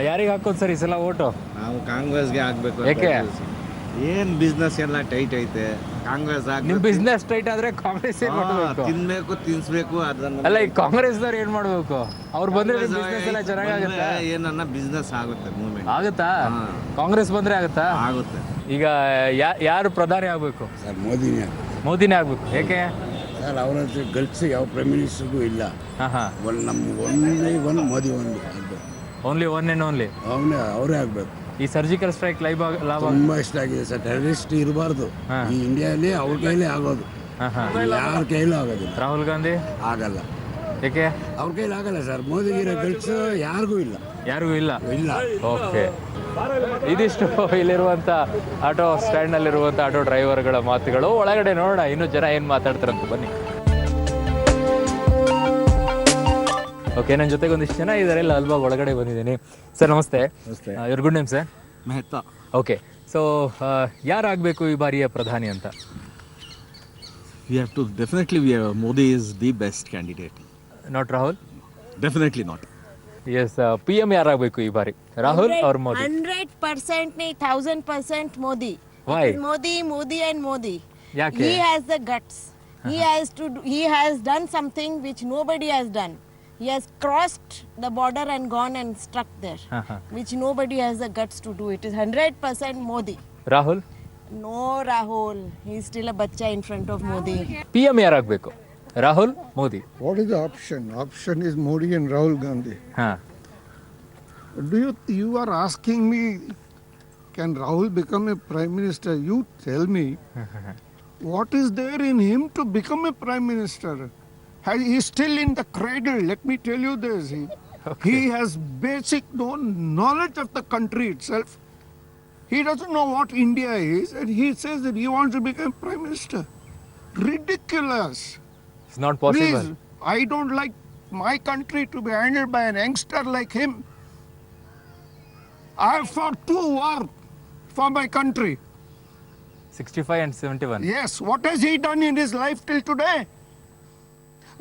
ಯಾರಿಗೆ ಹಾಕೋದು ಸರ್ ಈ ಸಲ ಓಟು? ನಾವು ಕಾಂಗ್ರೆಸ್ಗೆ ಹಾಕ್ಬೇಕು. ಯಾಕೆ? ಏನ್ ಬಿಸ್ನೆಸ್ ಎಲ್ಲ ಟೈಟ್ ಐತೆ. ಕಾಂಗ್ರೆಸ್ ನಿಮ್ ಬಿಸ್ನೆಸ್ ಟೈಟ್ ಆದ್ರೆ ಕಾಂಗ್ರೆಸ್ ಏನ್ ಮಾಡ್ಬೇಕು? ತಿನ್ಬೇಕು, ತಿನ್ಸ್ಬೇಕು. ಅದನ್ನ ಅಲ್ಲ, ಈ ಕಾಂಗ್ರೆಸ್ದವ್ರು ಏನ್ ಮಾಡ್ಬೇಕು? ಅವ್ರು ಬಂದ್ರೆ ಬಿಸ್ನೆಸ್ ಎಲ್ಲ ಚೆನ್ನಾಗುತ್ತೆ. ಏನನ್ನ ಬಿಸ್ನೆಸ್ ಆಗುತ್ತೆ, ಮೂವ್ಮೆಂಟ್ ಆಗುತ್ತಾ? ಕಾಂಗ್ರೆಸ್ ಬಂದ್ರೆ ಆಗುತ್ತಾ? ಆಗುತ್ತೆ. ಈಗ ಯಾರು ಪ್ರಧಾನಿ ಆಗ್ಬೇಕು? ಸರ್ ಮೋದಿನೇ. ಮೋದಿನೇ ಆಗ್ಬೇಕು. ಯಾಕೆ ಸರ್? ಅವರ ಗಲ್ಸ್ ಯಾವ ಪ್ರೈಮ್ ಮಿನಿಸ್ಟರ್ಗೂ ಇಲ್ಲ. ನಮ್ಗೆ ಒನ್ ಮೋದಿ ಒಂದು ಓನ್ಲಿ ಒನ್ ಆ್ಯಂಡ್ ಓನ್ಲಿ ಅವರೇ ಆಗ್ಬೇಕು. ಈ ಸರ್ಜಿಕಲ್ ಸ್ಟ್ರೈಕ್ ಲಾಭ ತುಂಬಾ ಇಷ್ಟ ಆಗಿದೆ ಸರ್. ಟೆರರಿಸ್ಟ್ ಇರಬಾರ್ದು ಈ ಇಂಡಿಯಾದಲ್ಲಿ. ಅವ್ರ ಕೈಲೇ ಆಗೋದು, ಯಾರ ಕೈಲೂ ಆಗೋದಿಲ್ಲ. ರಾಹುಲ್ ಗಾಂಧಿ ಆಗಲ್ಲ. ಯಾಕೆ? ಅವ್ರ ಕೈಲಿ ಆಗಲ್ಲ ಸರ್. ಮೋದಿಗಿರೋ ಗಲ್ಸ್ ಯಾರಿಗೂ ಇಲ್ಲ. ಇಲ್ಲ. ಓಕೆ, ಇದಿಷ್ಟು ಇಲ್ಲಿರುವಂಥ ಆಟೋ ಸ್ಟ್ಯಾಂಡ್ನಲ್ಲಿರುವಂಥ ಆಟೋ ಡ್ರೈವರ್ಗಳ ಮಾತುಗಳು. ಒಳಗಡೆ ನೋಡೋಣ ಇನ್ನೂ ಜನ ಏನು ಮಾತಾಡ್ತಾರಂತ, ಬನ್ನಿ. ಓಕೆ, ನನ್ನ ಜೊತೆಗೆ ಒಂದಿಷ್ಟು ಜನ ಇದ್ದಾರೆ. ಲಾಲ್ಬಾಗ್ ಒಳಗಡೆ ಬಂದಿದ್ದೀನಿ. Sir namaste. Your good name sir? Mehta. Okay, so ಯಾರಾಗಬೇಕು ಈ ಬಾರಿಯ ಪ್ರಧಾನಿ ಅಂತ? Modi is the best candidate. Not Rahul? Definitely not. Yes, PM ಯಾರಾಗಬೇಕು ಈ ಬಾರಿ, ರಾಹುಲ್ ಅವ್ರ ಮೋದಿ? 100% नहीं, 1000% Modi. Why? Modi and Modi. ಯಾಕೆ? He has the guts. He has done something which nobody has done. He has crossed the border and gone and struck there, which nobody has the guts to do. It is 100% Modi. Rahul? No Rahul. He is still a bacha in front of Modi. PM ಯಾರಾಗಬೇಕು, Rahul, Modi? What is the option? Option is Modi and Rahul Gandhi. You are asking me, can Rahul become a prime minister? You tell me, what is there in him to become a prime minister? He is still in the cradle. Let me tell you this. He has basic knowledge of the country itself. He doesn't know what India is, and he says that he wants to become prime minister. Ridiculous. It's not possible. Please, I don't like my country to be handled by an youngster like him. I have fought 2 wars for my country. 65 and 71. Yes, what has he done in his life till today?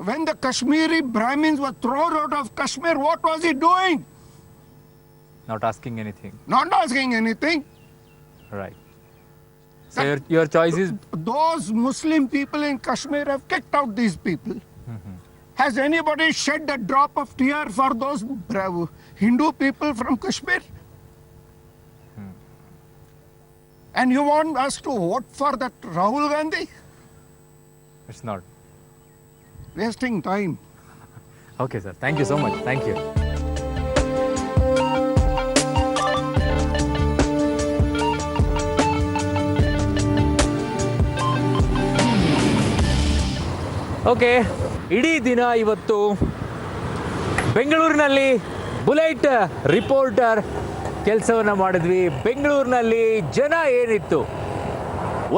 When the Kashmiri Brahmins were thrown out of Kashmir, what was he doing? Not asking anything. Not asking anything. Right. So your choice is? Those Muslim people in Kashmir have kicked out these people. Has anybody shed a drop of tear for those Hindu people from Kashmir? And you want us to vote for that Rahul Gandhi? It's not. Wasting time. Okay, sir. Thank you so much. Thank you. Okay, ಇಡೀ ದಿನ ಇವತ್ತು ಬೆಂಗಳೂರಿನಲ್ಲಿ bullet reporter ಕೆಲಸವನ್ನು ಮಾಡಿದ್ವಿ. ಬೆಂಗಳೂರಿನಲ್ಲಿ ಜನ ಏನಿತ್ತು,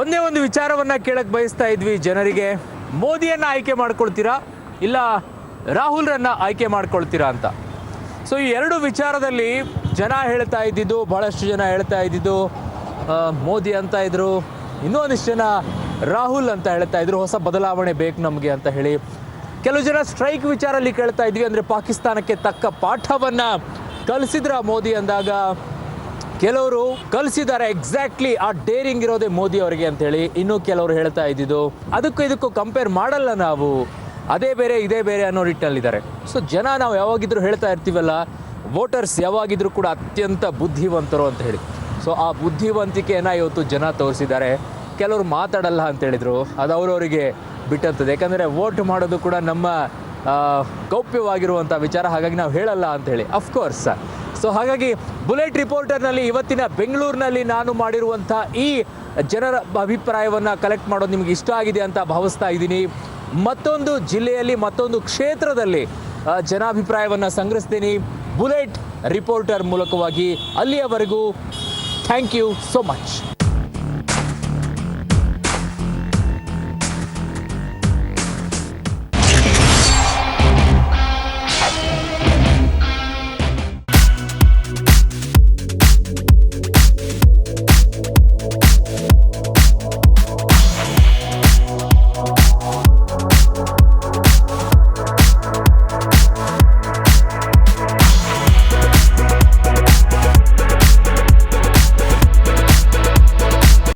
ಒಂದೇ ಒಂದು ವಿಚಾರವನ್ನು ಕೇಳಕ್ಕೆ ಬಯಸ್ತಾ ಇದ್ವಿ ಜನರಿಗೆ. ಮೋದಿಯನ್ನು ಆಯ್ಕೆ ಮಾಡ್ಕೊಳ್ತೀರಾ ಇಲ್ಲ ರಾಹುಲ್ರನ್ನ ಆಯ್ಕೆ ಮಾಡ್ಕೊಳ್ತೀರಾ ಅಂತ. ಸೊ ಈ ಎರಡು ವಿಚಾರದಲ್ಲಿ ಜನ ಹೇಳ್ತಾ ಇದ್ದಿದ್ದು, ಭಾಳಷ್ಟು ಜನ ಹೇಳ್ತಾ ಇದ್ದಿದ್ದು ಮೋದಿ ಅಂತ ಇದ್ರು, ಇನ್ನೂ ಒಂದಿಷ್ಟು ಜನ ರಾಹುಲ್ ಅಂತ ಹೇಳ್ತಾ ಇದ್ರು, ಹೊಸ ಬದಲಾವಣೆ ಬೇಕು ನಮಗೆ ಅಂತ ಹೇಳಿ. ಕೆಲವು ಜನ ಸ್ಟ್ರೈಕ್ ವಿಚಾರಲ್ಲಿ ಕೇಳ್ತಾ ಇದ್ವಿ, ಅಂದರೆ ಪಾಕಿಸ್ತಾನಕ್ಕೆ ತಕ್ಕ ಪಾಠವನ್ನು ಕಲಿಸಿದ್ರ ಮೋದಿ ಅಂದಾಗ ಕೆಲವರು ಕಲಿಸಿದ್ದಾರೆ, ಎಕ್ಸಾಕ್ಟ್ಲಿ ಆ ಡೇರಿಂಗ್ ಇರೋದೇ ಮೋದಿ ಅವರಿಗೆ ಅಂತ ಹೇಳಿ. ಇನ್ನೂ ಕೆಲವರು ಹೇಳ್ತಾ ಇದ್ದಿದ್ದು ಅದಕ್ಕೂ ಇದಕ್ಕೂ ಕಂಪೇರ್ ಮಾಡಲ್ಲ ನಾವು, ಅದೇ ಬೇರೆ ಇದೇ ಬೇರೆ ಅನ್ನೋ ನಿಟ್ಟಿನಲ್ಲಿದ್ದಾರೆ. ಸೊ ಜನ ನಾವು ಯಾವಾಗಿದ್ರೂ ಹೇಳ್ತಾ ಇರ್ತೀವಲ್ಲ, ವೋಟರ್ಸ್ ಯಾವಾಗಿದ್ರೂ ಕೂಡ ಅತ್ಯಂತ ಬುದ್ಧಿವಂತರು ಅಂತ ಹೇಳಿ. ಸೊ ಆ ಬುದ್ಧಿವಂತಿಕೆಯನ್ನು ಇವತ್ತು ಜನ ತೋರಿಸಿದ್ದಾರೆ. ಕೆಲವರು ಮಾತಾಡಲ್ಲ ಅಂತ ಹೇಳಿದರು, ಅದು ಅವರವರಿಗೆ ಬಿಟ್ಟಂಥದ್ದು. ಯಾಕಂದರೆ ವೋಟ್ ಮಾಡೋದು ಕೂಡ ನಮ್ಮ ಗೌಪ್ಯವಾಗಿರುವಂಥ ವಿಚಾರ, ಹಾಗಾಗಿ ನಾವು ಹೇಳಲ್ಲ ಅಂಥೇಳಿ ಅಫ್ಕೋರ್ಸ್. ಸೊ ಹಾಗಾಗಿ ಬುಲೆಟ್ ರಿಪೋರ್ಟರ್ನಲ್ಲಿ ಇವತ್ತಿನ ಬೆಂಗಳೂರಿನಲ್ಲಿ ನಾನು ಮಾಡಿರುವಂಥ ಈ ಜನರ ಅಭಿಪ್ರಾಯವನ್ನು ಕಲೆಕ್ಟ್ ಮಾಡೋದು ನಿಮಗೆ ಇಷ್ಟ ಆಗಿದೆ ಅಂತ ಭಾವಿಸ್ತಾ ಇದ್ದೀನಿ. ಮತ್ತೊಂದು ಜಿಲ್ಲೆಯಲ್ಲಿ ಮತ್ತೊಂದು ಕ್ಷೇತ್ರದಲ್ಲಿ ಜನಾಭಿಪ್ರಾಯವನ್ನು ಸಂಗ್ರಹಿಸ್ತೀನಿ ಬುಲೆಟ್ ರಿಪೋರ್ಟರ್ ಮೂಲಕವಾಗಿ. ಅಲ್ಲಿಯವರೆಗೂ ಥ್ಯಾಂಕ್ ಯು ಸೋ ಮಚ್.